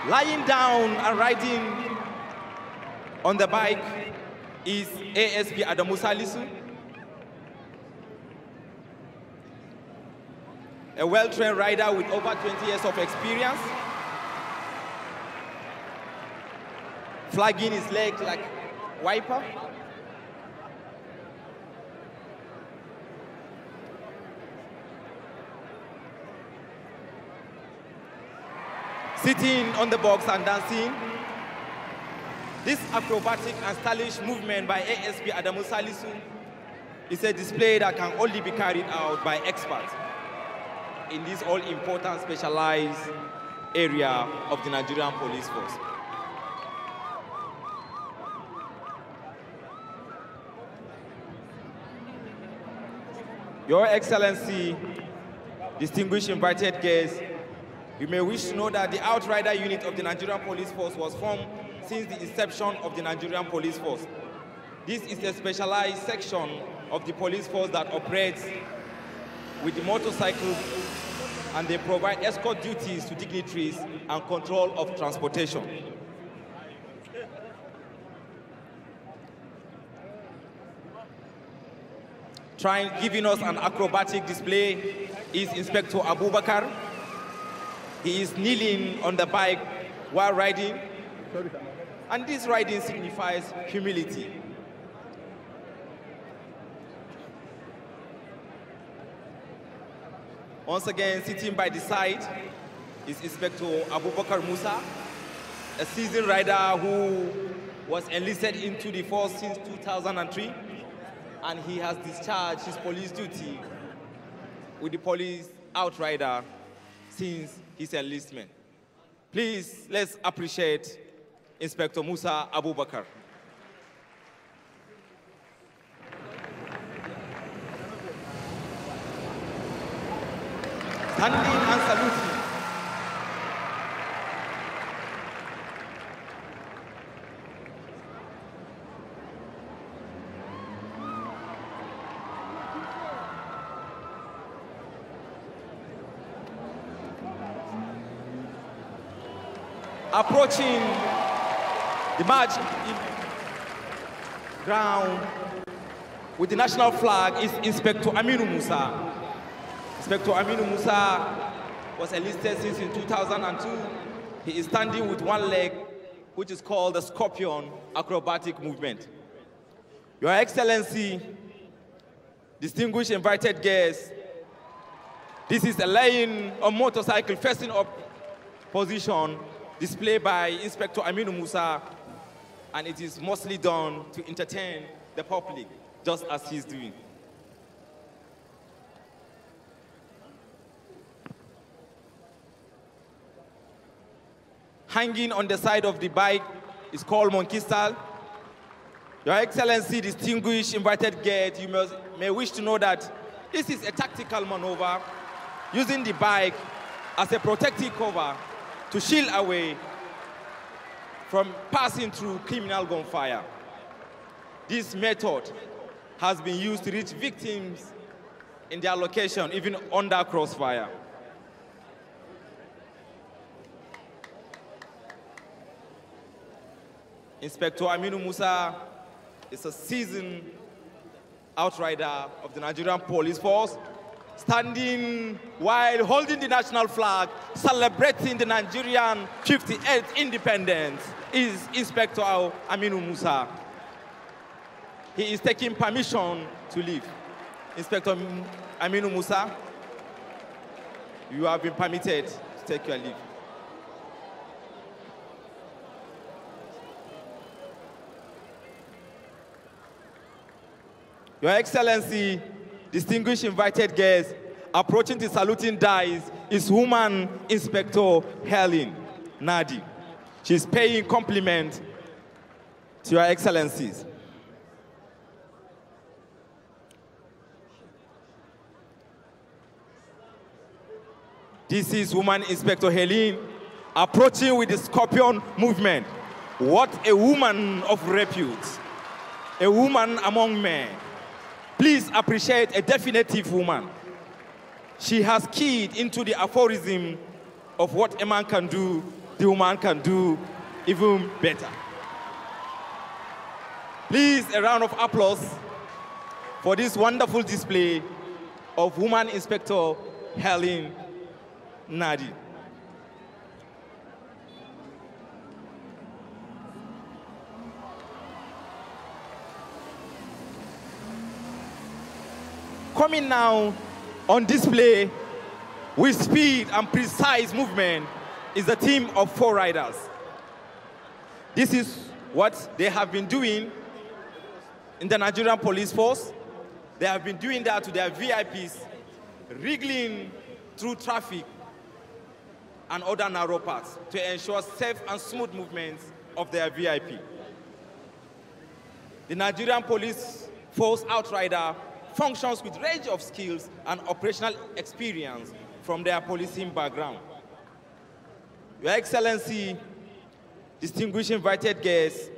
Lying down and riding on the bike is ASP Adamu Salisu, a well-trained rider with over 20 years of experience, flagging his leg like wiper. Sitting on the box and dancing. This acrobatic and stylish movement by ASP Adamu Salisu is a display that can only be carried out by experts in this all-important specialized area of the Nigerian Police Force. Your Excellency, distinguished invited guests, you may wish to know that the Outrider unit of the Nigerian Police Force was formed since the inception of the Nigerian Police Force. This is a specialized section of the police force that operates with the motorcycle, and they provide escort duties to dignitaries and control of transportation. Giving us an acrobatic display is Inspector Abubakar. He is kneeling on the bike while riding, and this riding signifies humility. Once again, sitting by the side is Inspector Abubakar Musa, a seasoned rider who was enlisted into the force since 2003, and he has discharged his police duty with the police Outrider since his enlistment. Please, let's appreciate Inspector Musa Abubakar. Standing and saluting. Approaching the march ground with the national flag is Inspector Aminu Musa. Inspector Aminu Musa was enlisted since in 2002. He is standing with one leg, which is called the Scorpion acrobatic movement. Your Excellency, distinguished invited guests, this is a laying on motorcycle facing up position displayed by Inspector Aminu Musa, and it is mostly done to entertain the public, just as he's doing. Hanging on the side of the bike is called monkey style. Your Excellency, distinguished invited guests, you may wish to know that this is a tactical maneuver using the bike as a protective cover to shield away from passing through criminal gunfire. This method has been used to reach victims in their location, even under crossfire. Inspector Aminu Musa is a seasoned outrider of the Nigerian Police Force, standing while holding the national flag, celebrating the Nigerian 58th independence, is Inspector Aminu Musa. He is taking permission to leave. Inspector Aminu Musa, you have been permitted to take your leave. Your Excellency, distinguished invited guests, approaching the saluting dais is Woman Inspector Helen Nadi. She's paying compliment to Your Excellencies. This is Woman Inspector Helen approaching with the Scorpion movement. What a woman of repute, a woman among men. Please appreciate a definitive woman. She has keyed into the aphorism of what a man can do, the woman can do even better. Please, a round of applause for this wonderful display of Woman Inspector Helen Nadi. Coming now on display with speed and precise movement is a team of 4 riders. This is what they have been doing in the Nigerian Police Force. They have been doing that to their VIPs, wriggling through traffic and other narrow paths to ensure safe and smooth movements of their VIP. The Nigerian Police Force Outrider functions with range of skills and operational experience from their policing background. Your Excellency, distinguished invited guests,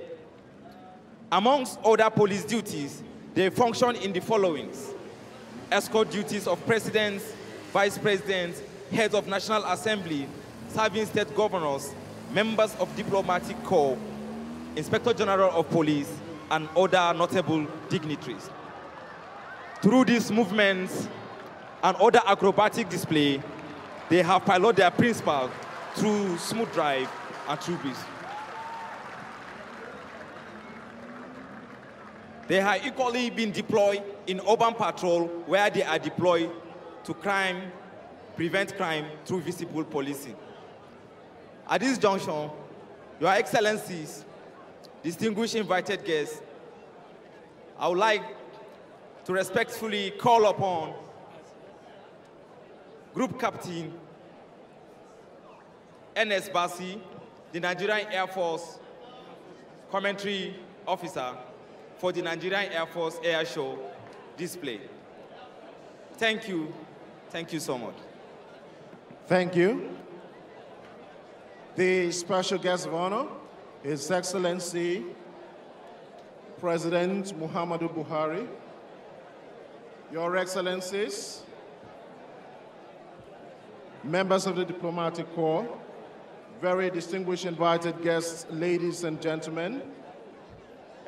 amongst other police duties, they function in the followings: escort duties of presidents, vice presidents, heads of National Assembly, serving state governors, members of diplomatic corps, Inspector General of Police, and other notable dignitaries. Through these movements and other acrobatic display, they have piloted their principal through smooth drive and through breeze. They have equally been deployed in urban patrol, where they are deployed to prevent crime through visible policing. At this junction, Your Excellencies, distinguished invited guests, I would like to respectfully call upon Group Captain N.S. Basi, the Nigerian Air Force, commentary officer for the Nigerian Air Force Air Show display. Thank you. Thank you so much. Thank you. The special guest of honor, His Excellency President Muhammadu Buhari, Your Excellencies, members of the diplomatic corps, very distinguished invited guests, ladies and gentlemen.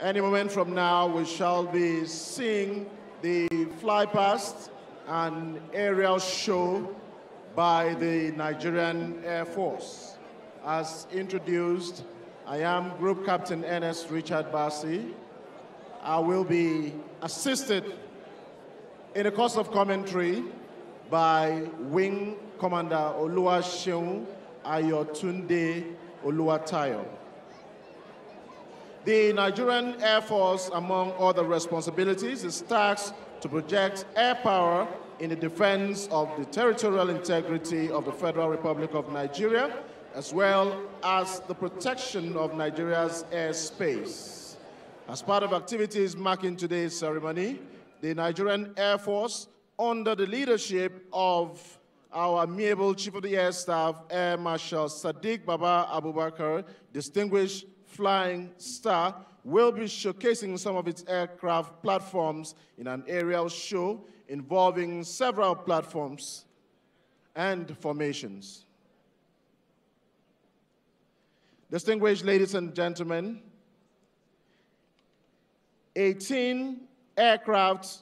Any moment from now, we shall be seeing the fly past and aerial show by the Nigerian Air Force. As introduced, I am Group Captain Ernest Richard Bassi. I will be assisted in the course of commentary by Wing Commander Oluwaseun Ayotunde Oluwatayo. The Nigerian Air Force, among other responsibilities, is tasked to project air power in the defense of the territorial integrity of the Federal Republic of Nigeria, as well as the protection of Nigeria's airspace. As part of activities marking today's ceremony, the Nigerian Air Force, under the leadership of our amiable Chief of the Air Staff, Air Marshal Sadiq Baba Abubakar, distinguished flying star, will be showcasing some of its aircraft platforms in an aerial show involving several platforms and formations. Distinguished ladies and gentlemen, 18 aircraft,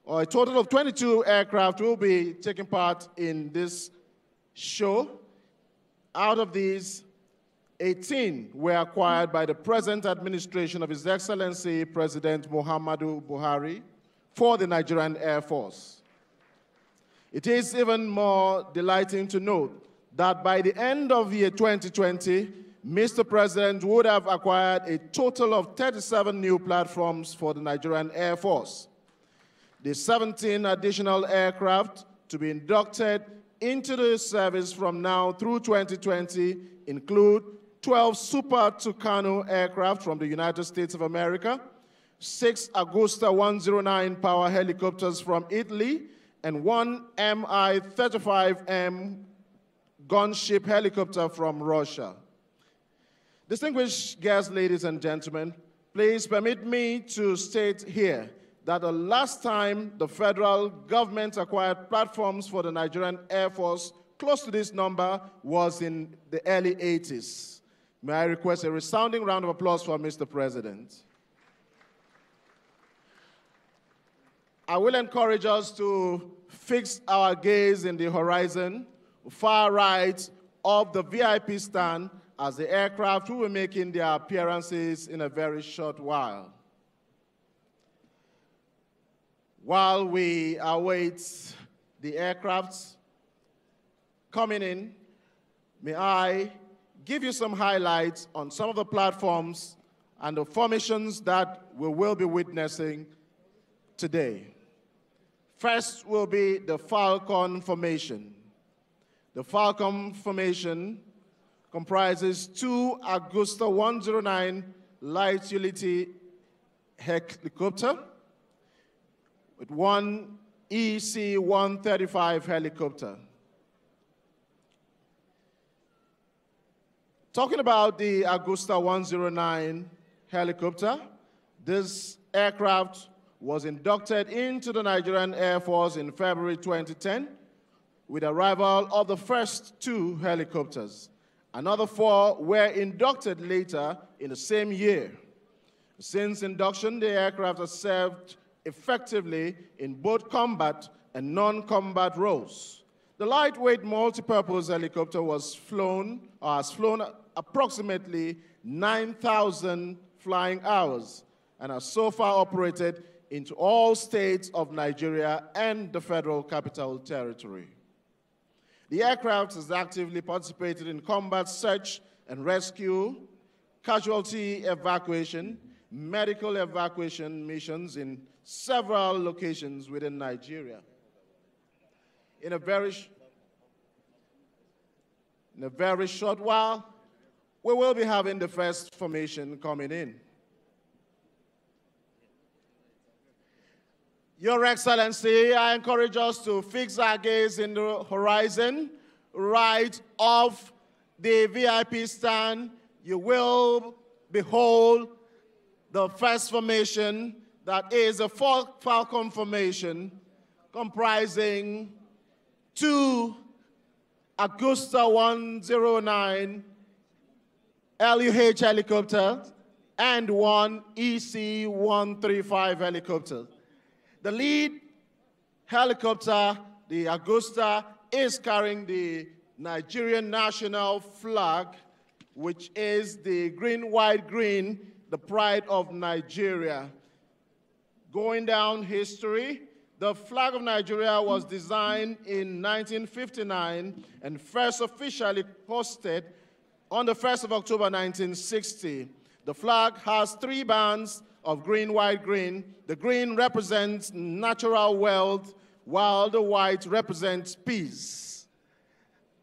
or a total of 22 aircraft, will be taking part in this show. Out of these, 18 were acquired by the present administration of His Excellency President Muhammadu Buhari for the Nigerian Air Force. It is even more delighting to note that by the end of year 2020, Mr. President would have acquired a total of 37 new platforms for the Nigerian Air Force. The 17 additional aircraft to be inducted into the service from now through 2020 include 12 Super Tucano aircraft from the United States of America, 6 Agusta 109 power helicopters from Italy, and 1 Mi-35M gunship helicopter from Russia. Distinguished guests, ladies and gentlemen, please permit me to state here that the last time the federal government acquired platforms for the Nigerian Air Force close to this number was in the early 80s. May I request a resounding round of applause for Mr. President. I will encourage us to fix our gaze in the horizon, far right of the VIP stand, as the aircraft will be making their appearances in a very short while. While we await the aircraft coming in, may I give you some highlights on some of the platforms and the formations that we will be witnessing today. First will be the Falcon formation. The Falcon formation comprises 2 Agusta 109 light utility helicopter with 1 EC-135 helicopter. Talking about the Agusta 109 helicopter, this aircraft was inducted into the Nigerian Air Force in February 2010 with arrival of the first 2 helicopters. Another 4 were inducted later in the same year. Since induction, the aircraft has served effectively in both combat and non-combat roles. The lightweight multipurpose helicopter has flown approximately 9,000 flying hours and has so far operated into all states of Nigeria and the Federal Capital Territory. The aircraft has actively participated in combat search and rescue, casualty evacuation, medical evacuation missions in several locations within Nigeria. In a very short while, we will be having the first formation coming in. Your Excellency, I encourage us to fix our gaze in the horizon, right off the VIP stand. You will behold the first formation, that is a Falcon formation, comprising 2 Agusta 109 LUH helicopters and 1 EC 135 helicopter. The lead helicopter, the Agusta, is carrying the Nigerian national flag, which is the green, white, green, the pride of Nigeria. Going down history, the flag of Nigeria was designed in 1959 and first officially posted on the 1st of October 1960. The flag has 3 bands of green, white, green. The green represents natural wealth, while the white represents peace.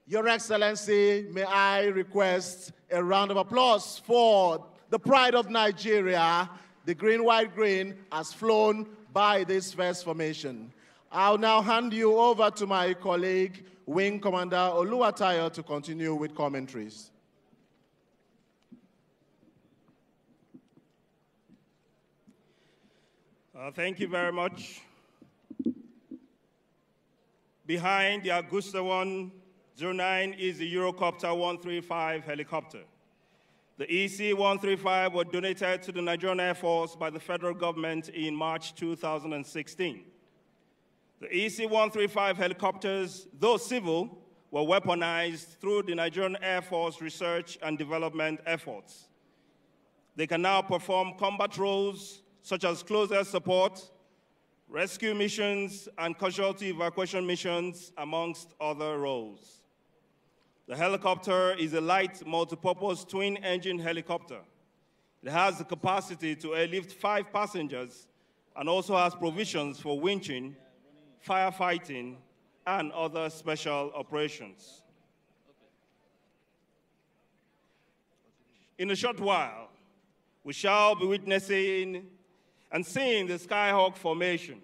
Your Excellency, may I request a round of applause for the pride of Nigeria. The green, white, green has flown by this first formation. I'll now hand you over to my colleague, Wing Commander Oluwatayo, to continue with commentaries. Thank you very much. Behind the Agusta 109 is the Eurocopter 135 helicopter. The EC 135 was donated to the Nigerian Air Force by the federal government in March 2016. The EC 135 helicopters, though civil, were weaponized through the Nigerian Air Force research and development efforts. They can now perform combat roles such as close air support, rescue missions, and casualty evacuation missions, amongst other roles. The helicopter is a light, multipurpose twin-engine helicopter. It has the capacity to airlift 5 passengers and also has provisions for winching, firefighting, and other special operations. In a short while, we shall be witnessing and seeing the Skyhawk formation.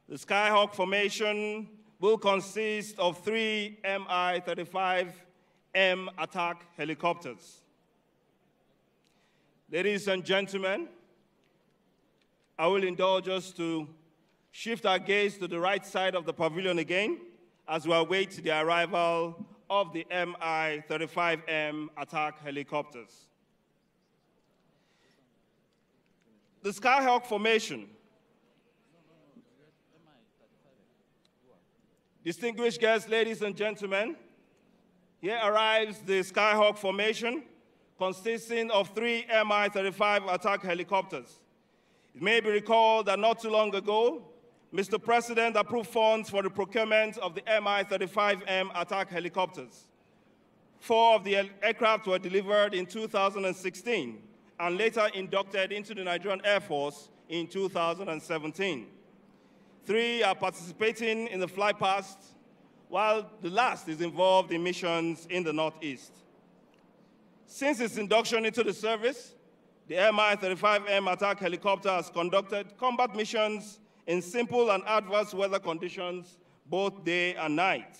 The Skyhawk formation will consist of 3 Mi-35M attack helicopters. Ladies and gentlemen, I will indulge us to shift our gaze to the right side of the pavilion again as we await the arrival of the Mi-35M attack helicopters. The Skyhawk formation. Distinguished guests, ladies and gentlemen, here arrives the Skyhawk formation consisting of 3 Mi-35 attack helicopters. It may be recalled that not too long ago, Mr. President approved funds for the procurement of the Mi-35M attack helicopters. 4 of the aircraft were delivered in 2016 and later inducted into the Nigerian Air Force in 2017. 3 are participating in the fly past, while the last is involved in missions in the Northeast. Since its induction into the service, the Mi-35M attack helicopter has conducted combat missions in simple and adverse weather conditions, both day and night.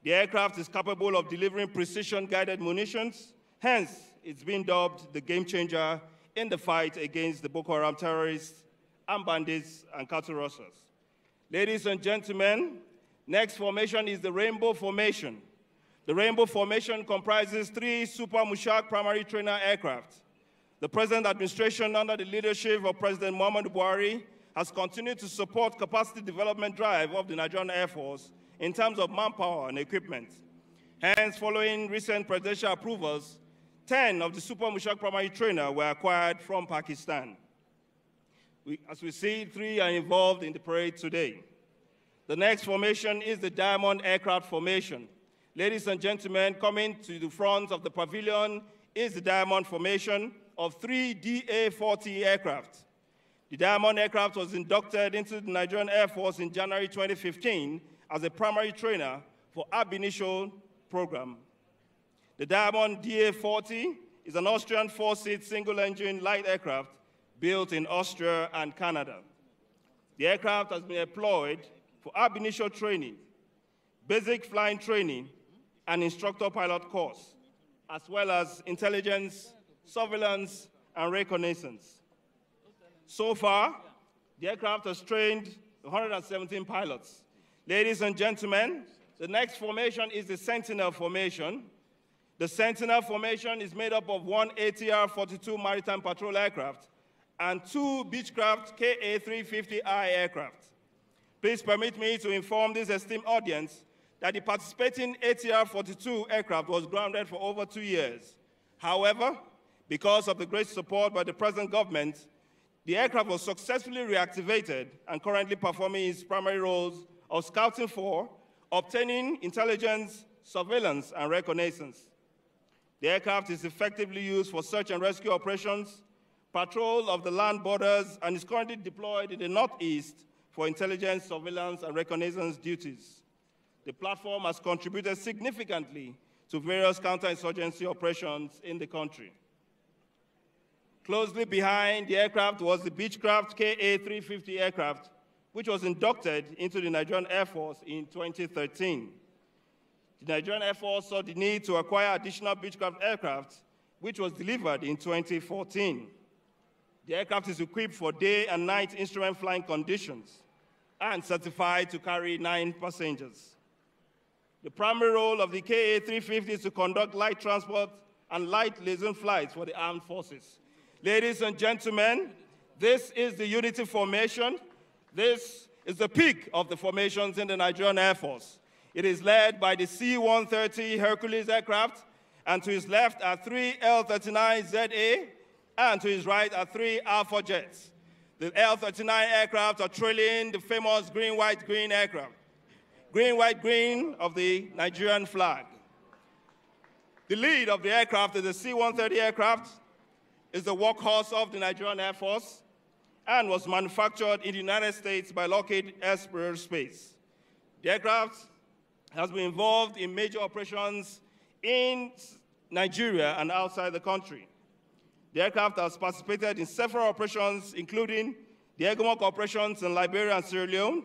The aircraft is capable of delivering precision-guided munitions, hence, it's been dubbed the game changer in the fight against the Boko Haram terrorists and bandits and cattle rustlers. Ladies and gentlemen, next formation is the Rainbow Formation. The Rainbow Formation comprises 3 Super Mushak primary trainer aircraft. The present administration, under the leadership of President Muhammadu Buhari, has continued to support capacity development drive of the Nigerian Air Force in terms of manpower and equipment. Hence, following recent presidential approvals, 10 of the Super Mushak primary trainer were acquired from Pakistan. As we see, 3 are involved in the parade today. The next formation is the Diamond Aircraft Formation. Ladies and gentlemen, coming to the front of the pavilion is the Diamond Formation of 3 DA-40 aircraft. The Diamond aircraft was inducted into the Nigerian Air Force in January 2015 as a primary trainer for ab initio program. The Debond DA-40 is an Austrian 4-seat single-engine light aircraft built in Austria and Canada. The aircraft has been employed for ab initio training, basic flying training, and instructor pilot course, as well as intelligence, surveillance, and reconnaissance. So far, the aircraft has trained 117 pilots. Ladies and gentlemen, the next formation is the Sentinel formation. The Sentinel formation is made up of one ATR-42 maritime patrol aircraft and two Beechcraft KA-350I aircraft. Please permit me to inform this esteemed audience that the participating ATR-42 aircraft was grounded for over 2 years. However, because of the great support by the present government, the aircraft was successfully reactivated and currently performing its primary roles of scouting for, obtaining intelligence, surveillance, and reconnaissance. The aircraft is effectively used for search and rescue operations, patrol of the land borders, and is currently deployed in the Northeast for intelligence, surveillance, and reconnaissance duties. The platform has contributed significantly to various counterinsurgency operations in the country. Closely behind the aircraft was the Beechcraft KA-350 aircraft, which was inducted into the Nigerian Air Force in 2013. The Nigerian Air Force saw the need to acquire additional Beechcraft aircraft, which was delivered in 2014. The aircraft is equipped for day and night instrument flying conditions and certified to carry 9 passengers. The primary role of the KA-350 is to conduct light transport and light liaison flights for the armed forces. Ladies and gentlemen, this is the unity formation. This is the peak of the formations in the Nigerian Air Force. It is led by the C-130 Hercules aircraft, and to his left are 3 L-39ZA, and to his right are 3 Alpha jets. The L-39 aircraft are trailing the famous green, white, green aircraft. Green, white, green of the Nigerian flag. The lead of the aircraft is the C-130 aircraft, is the workhorse of the Nigerian Air Force, and was manufactured in the United States by Lockheed Aerospace. The aircraft has been involved in major operations in Nigeria and outside the country. The aircraft has participated in several operations, including the EGMOC operations in Liberia and Sierra Leone,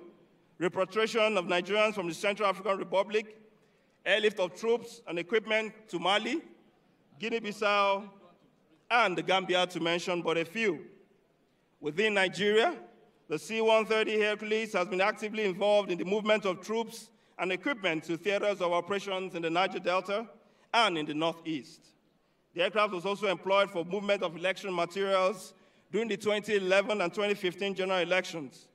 repatriation of Nigerians from the Central African Republic, airlift of troops and equipment to Mali, Guinea-Bissau, and the Gambia, to mention but a few. Within Nigeria, the C-130 Hercules has been actively involved in the movement of troops and equipment to theaters of operations in the Niger Delta and in the Northeast. The aircraft was also employed for movement of election materials during the 2011 and 2015 general elections,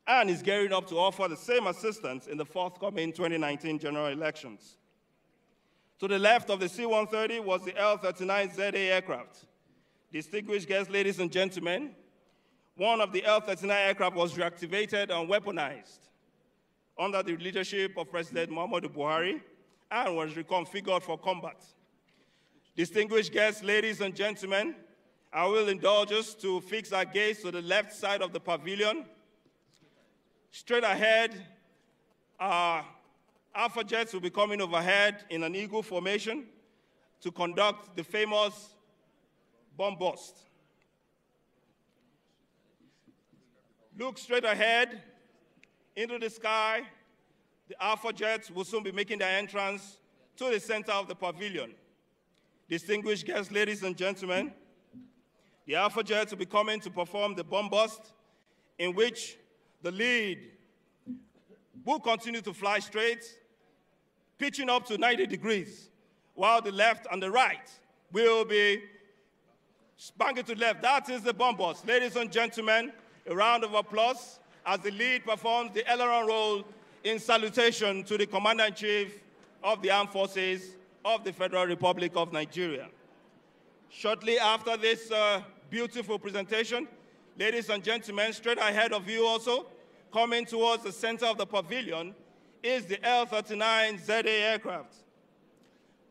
and is gearing up to offer the same assistance in the forthcoming 2019 general elections. To the left of the C-130 was the L-39ZA aircraft. Distinguished guests, ladies and gentlemen, one of the L-39 aircraft was reactivated and weaponized under the leadership of President Muhammadu Buhari and was reconfigured for combat. Distinguished guests, ladies and gentlemen, I will indulge us to fix our gaze to the left side of the pavilion. Straight ahead, our Alpha jets will be coming overhead in an eagle formation to conduct the famous bomb bust. Look straight ahead into the sky. The Alpha jets will soon be making their entrance to the center of the pavilion. Distinguished guests, ladies and gentlemen, the Alpha jets will be coming to perform the bomb bust, in which the lead will continue to fly straight, pitching up to 90 degrees, while the left and the right will be banging to the left. That is the bomb bust. Ladies and gentlemen, a round of applause as the lead performs the aileron roll in salutation to the Commander-in-Chief of the Armed Forces of the Federal Republic of Nigeria. Shortly after this beautiful presentation, ladies and gentlemen, straight ahead of you also, coming towards the center of the pavilion, is the L-39ZA aircraft.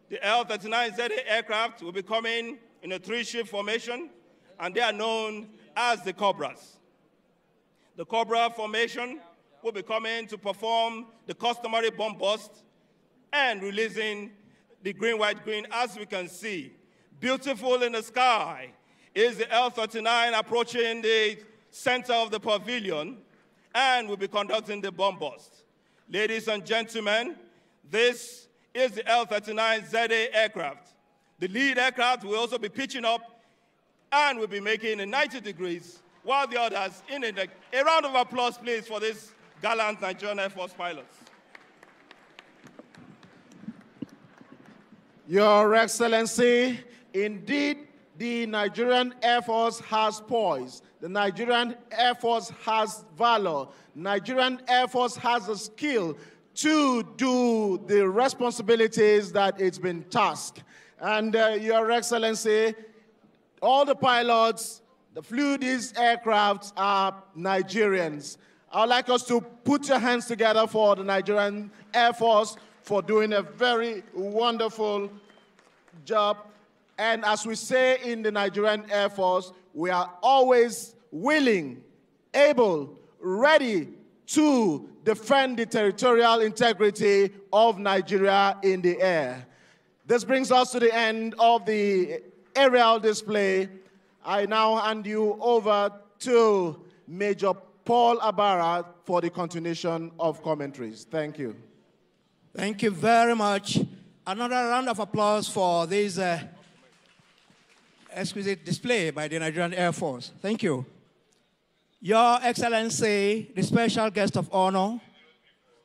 The L-39ZA aircraft will be coming in a 3-ship formation, and they are known as the Cobras. The Cobra formation will be coming to perform the customary bomb bust and releasing the green, white, green, as we can see. Beautiful in the sky is the L-39 approaching the center of the pavilion, and we'll be conducting the bomb bust. Ladies and gentlemen, this is the L-39 ZA aircraft. The lead aircraft will also be pitching up and will be making a 90 degrees, while the others in a round of applause, please, for this gallant Nigerian Air Force pilots. Your Excellency, indeed, the Nigerian Air Force has poise. The Nigerian Air Force has valor. Nigerian Air Force has the skill to do the responsibilities that it's been tasked. And Your Excellency, all the pilots that flew these aircrafts are Nigerians. I would like us to put your hands together for the Nigerian Air Force for doing a very wonderful job. And as we say in the Nigerian Air Force, we are always willing, able, ready to defend the territorial integrity of Nigeria in the air. This brings us to the end of the aerial display. I now hand you over to Major Paul Abara for the continuation of commentaries. Thank you. Thank you very much. Another round of applause for this exquisite display by the Nigerian Air Force. Thank you. Your Excellency, the special guest of honor,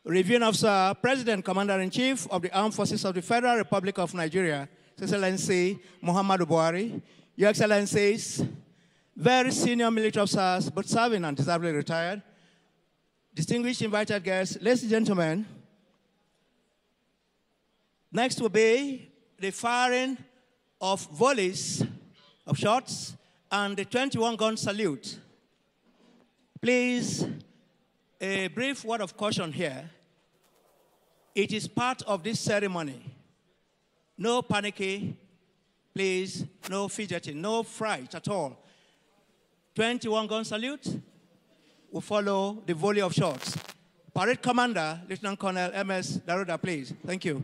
Reviewing Officer, President, Commander-in-Chief of the Armed Forces of the Federal Republic of Nigeria, His Excellency Muhammadu Buhari, Your Excellencies, very senior military officers, both serving and deservedly retired, distinguished invited guests, ladies and gentlemen, next will be the firing of volleys of shots and the 21-gun salute. Please, a brief word of caution here. It is part of this ceremony. No panicking, please, no fidgeting, no fright at all. 21-gun salute will follow the volley of shots. Parade Commander, Lieutenant Colonel M.S. Daruda, please. Thank you.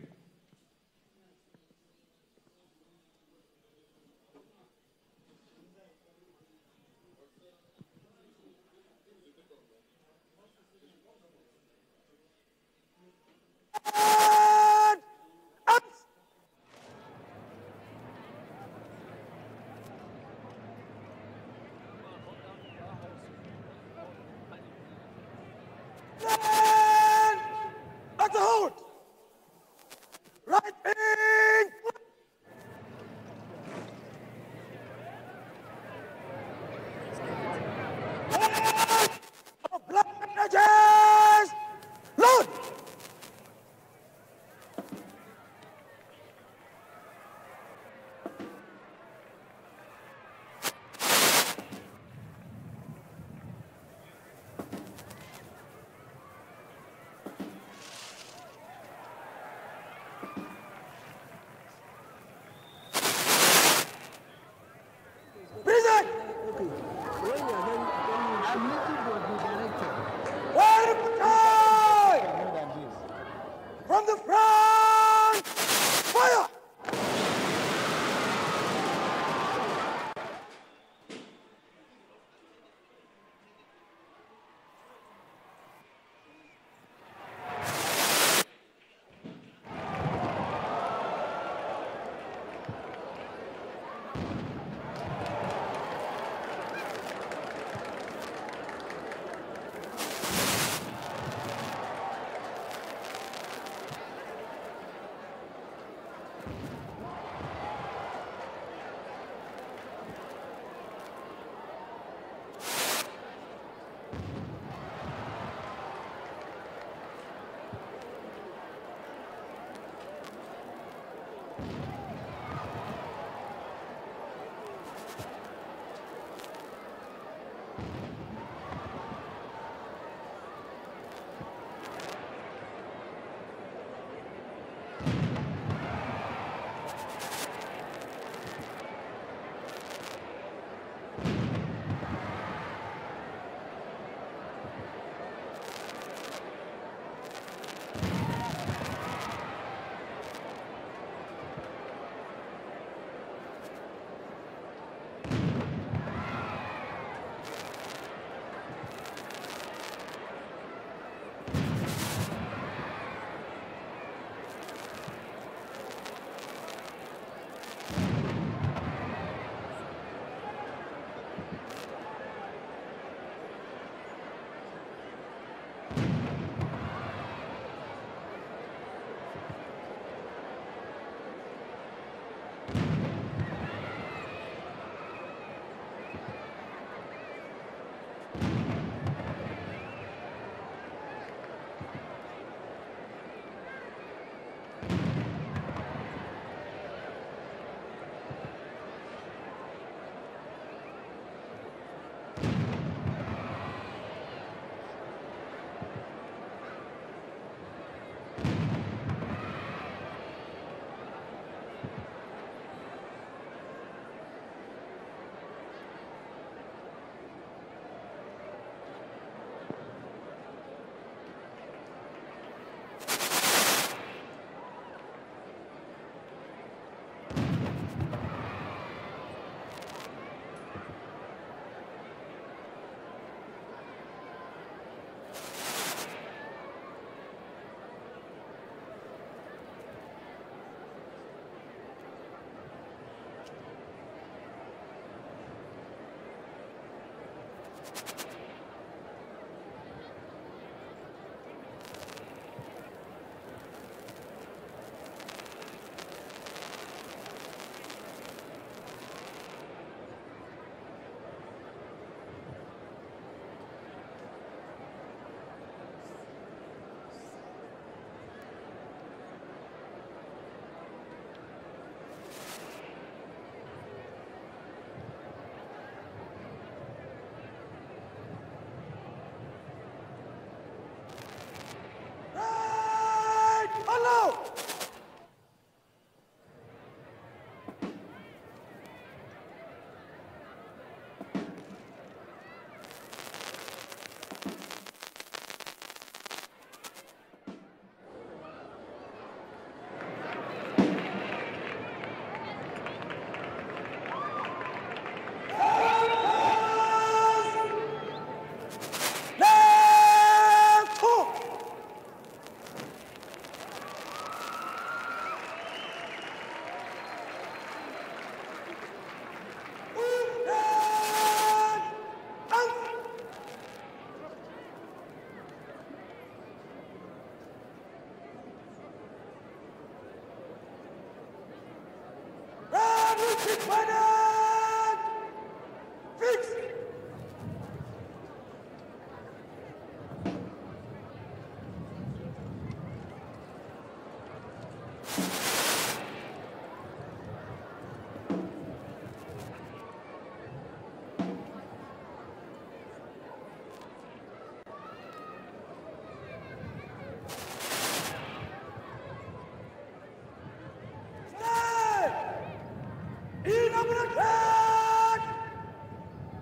inaugurated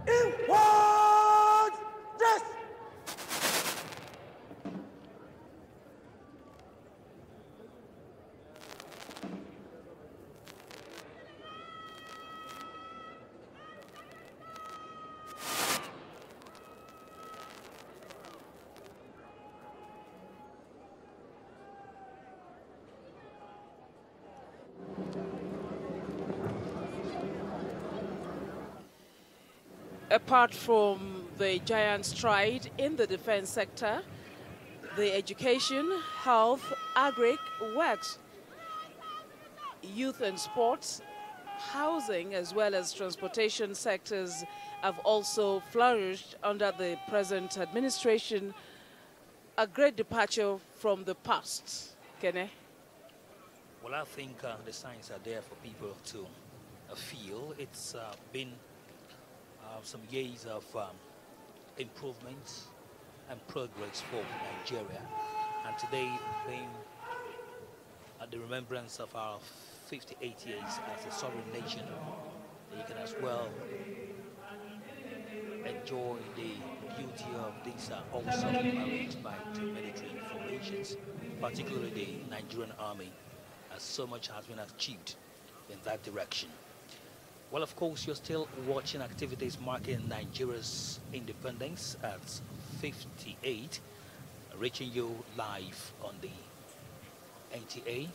in what dress. Apart from the giant stride in the defense sector, the education, health, agri, works, youth and sports, housing, as well as transportation sectors have also flourished under the present administration. A great departure from the past. Kene? Well, I think the signs are there for people to feel. It's been some years of improvements and progress for Nigeria, and today being at the remembrance of our 58 years as a sovereign nation, you can as well enjoy the beauty of these also arranged by military formations, particularly the Nigerian Army, as so much has been achieved in that direction. Well, of course, you're still watching activities marking Nigeria's independence at 58, reaching you live on the NTA.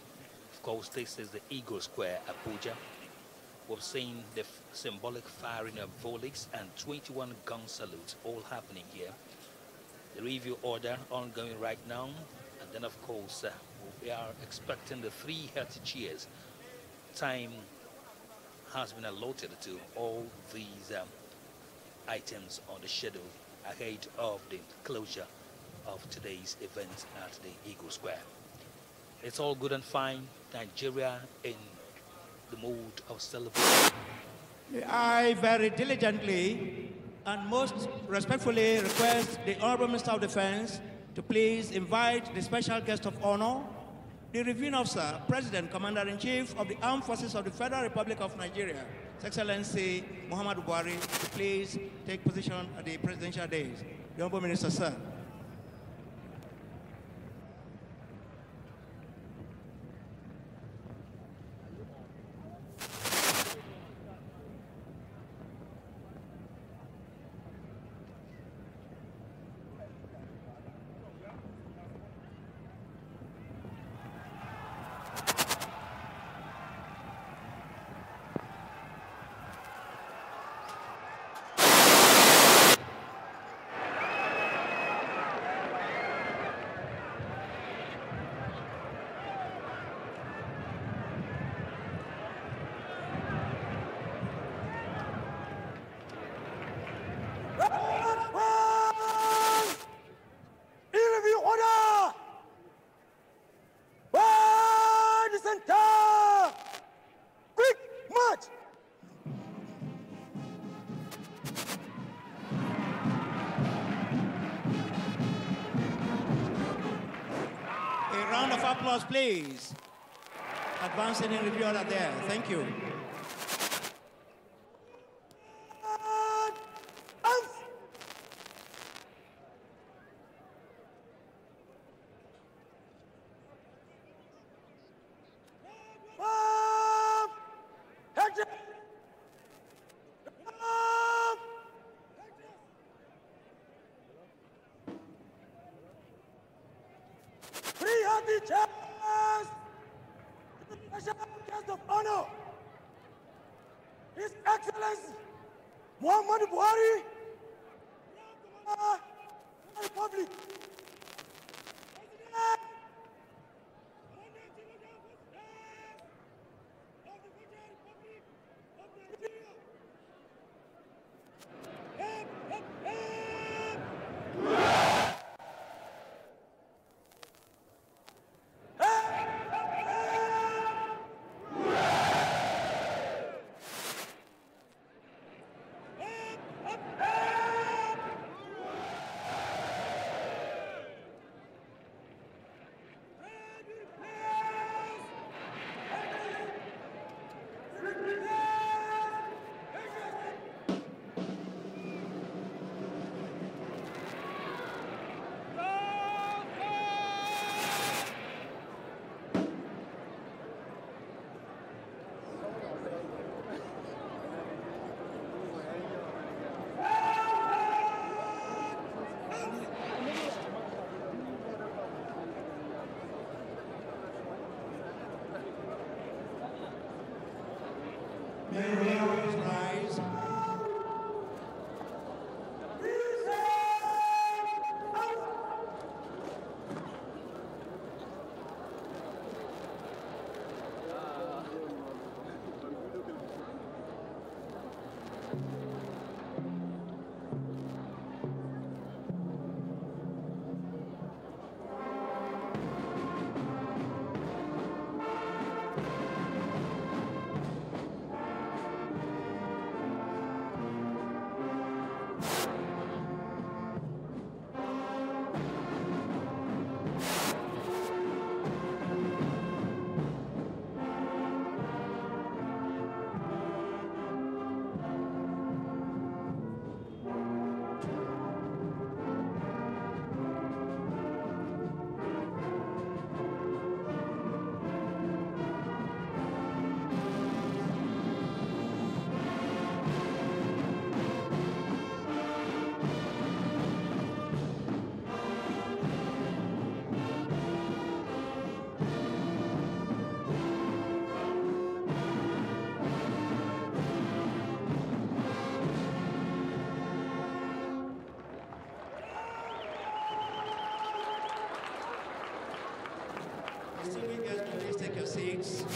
Of course, this is the Eagle Square, Abuja. We've seen the symbolic firing of volleys and 21 gun salutes all happening here. The review order ongoing right now. And then, of course, we are expecting the 3 healthy cheers. Time has been allotted to all these items on the schedule ahead of the closure of today's event at the Eagle Square. It's all good and fine. Nigeria in the mood of celebration. I very diligently and most respectfully request the Honorable Minister of Defense to please invite the special guest of honor, the reviewing officer, President, Commander-in-Chief of the Armed Forces of the Federal Republic of Nigeria, His Excellency Muhammadu Buhari, to please take position at the presidential days. The Honorable Minister, sir. Applause, please. Advancing in review order there. Thank you. Guest of honor, His Excellency Muhammadu Buhari, Republic.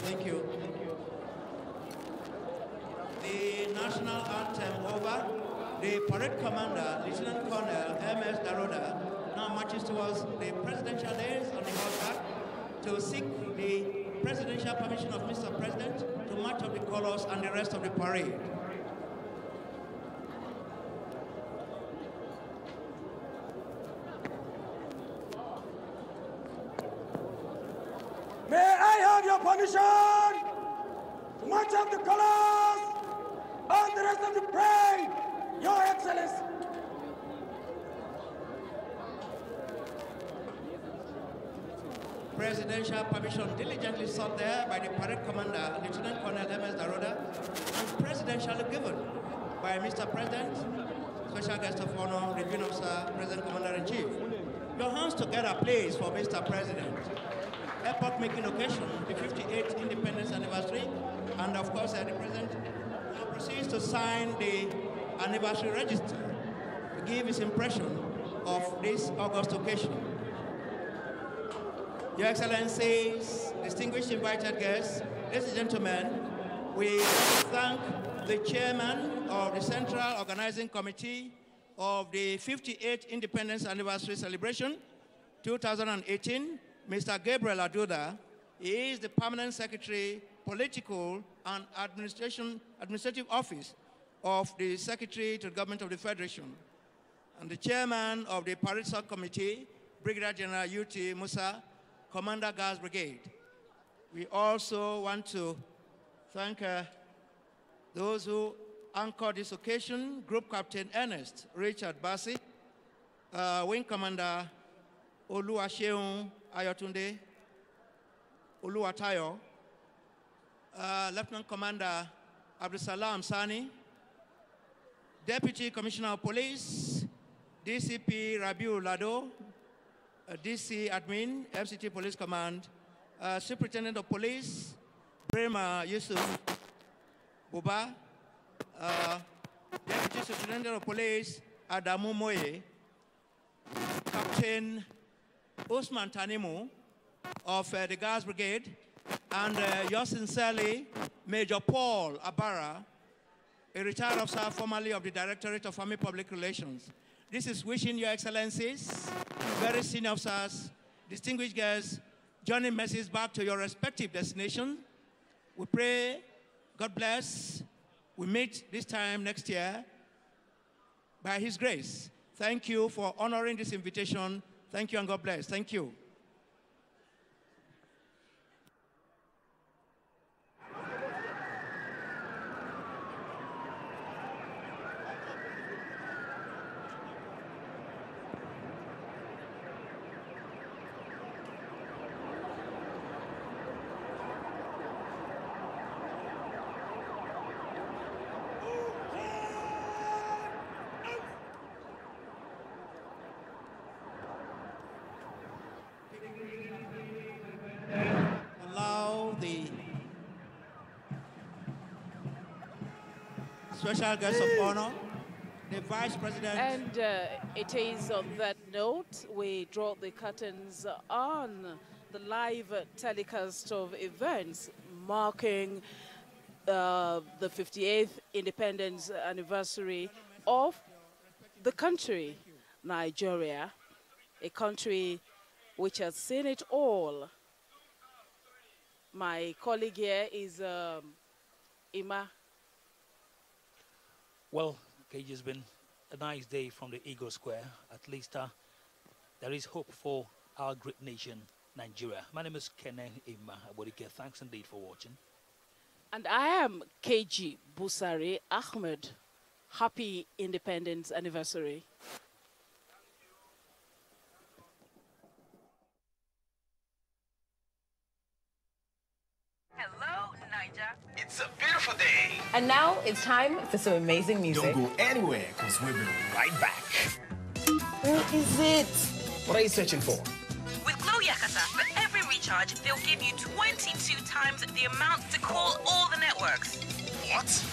Thank you. The national anthem over. The parade commander, Lieutenant Colonel M.S. Dakota, now marches towards the presidential dais on the horseback to seek the presidential permission of Mr. President to march up the colors and the rest of the parade. May I have your permission to march up the colors and the rest of the parade, Your Excellency. Presidential permission diligently sought there by the parade commander, Lieutenant Colonel M.S. Dakota, and presidentially given by Mr. President, Special Guest of Honor, Reviewing Officer, President Commander-in-Chief. Your hands together, please, for Mr. President. Epoch-making occasion, the 58th Independence Anniversary, and of course, the President now proceeds to sign the anniversary register to give his impression of this August occasion. Your Excellencies, distinguished invited guests, ladies and gentlemen, we thank the Chairman of the Central Organizing Committee of the 58th Independence Anniversary Celebration 2018, Mr. Gabriel Aduda. He is the Permanent Secretary, Political and Administrative Office of the Secretary to the Government of the Federation, and the Chairman of the Parade Subcommittee, Brigadier General U.T. Musa, Commander Guards Brigade. We also want to thank those who anchored this occasion, Group Captain Ernest Richard Bassi, Wing Commander Oluwaseun Ayotunde Oluwatayo, Lieutenant Commander Abdusalam Sani, Deputy Commissioner of Police, DCP Rabiu Lado, DC Admin, FCT Police Command, Superintendent of Police, Brema Yusuf Buba, Deputy Superintendent of Police, Adamu Moye, Captain Usman Tanimu of the Guards Brigade, and yours sincerely, Major Paul Abara, a retired officer formerly of the Directorate of Army Public Relations. This is wishing Your Excellencies, very senior officers, distinguished guests, journey messages back to your respective destination. We pray, God bless, we meet this time next year by His grace. Thank you for honoring this invitation. Thank you and God bless. Thank you. Special guest of honor, the Vice President. And it is on that note we draw the curtains on the live telecast of events marking the 58th independence anniversary of the country, Nigeria, a country which has seen it all. My colleague here is Ima. Well, Cage, has been a nice day from the Eagle Square. At least there is hope for our great nation, Nigeria. My name is Kenen Ima Abodike. Thanks indeed for watching. And I am KG Busari Ahmed. Happy Independence Anniversary. Hello, Niger. It's a beautiful day. And now it's time for some amazing music. Don't go anywhere, because we'll be right back. Where is it? What are you searching for? With Glow Yakata, for every recharge, they'll give you 22 times the amount to call all the networks. What?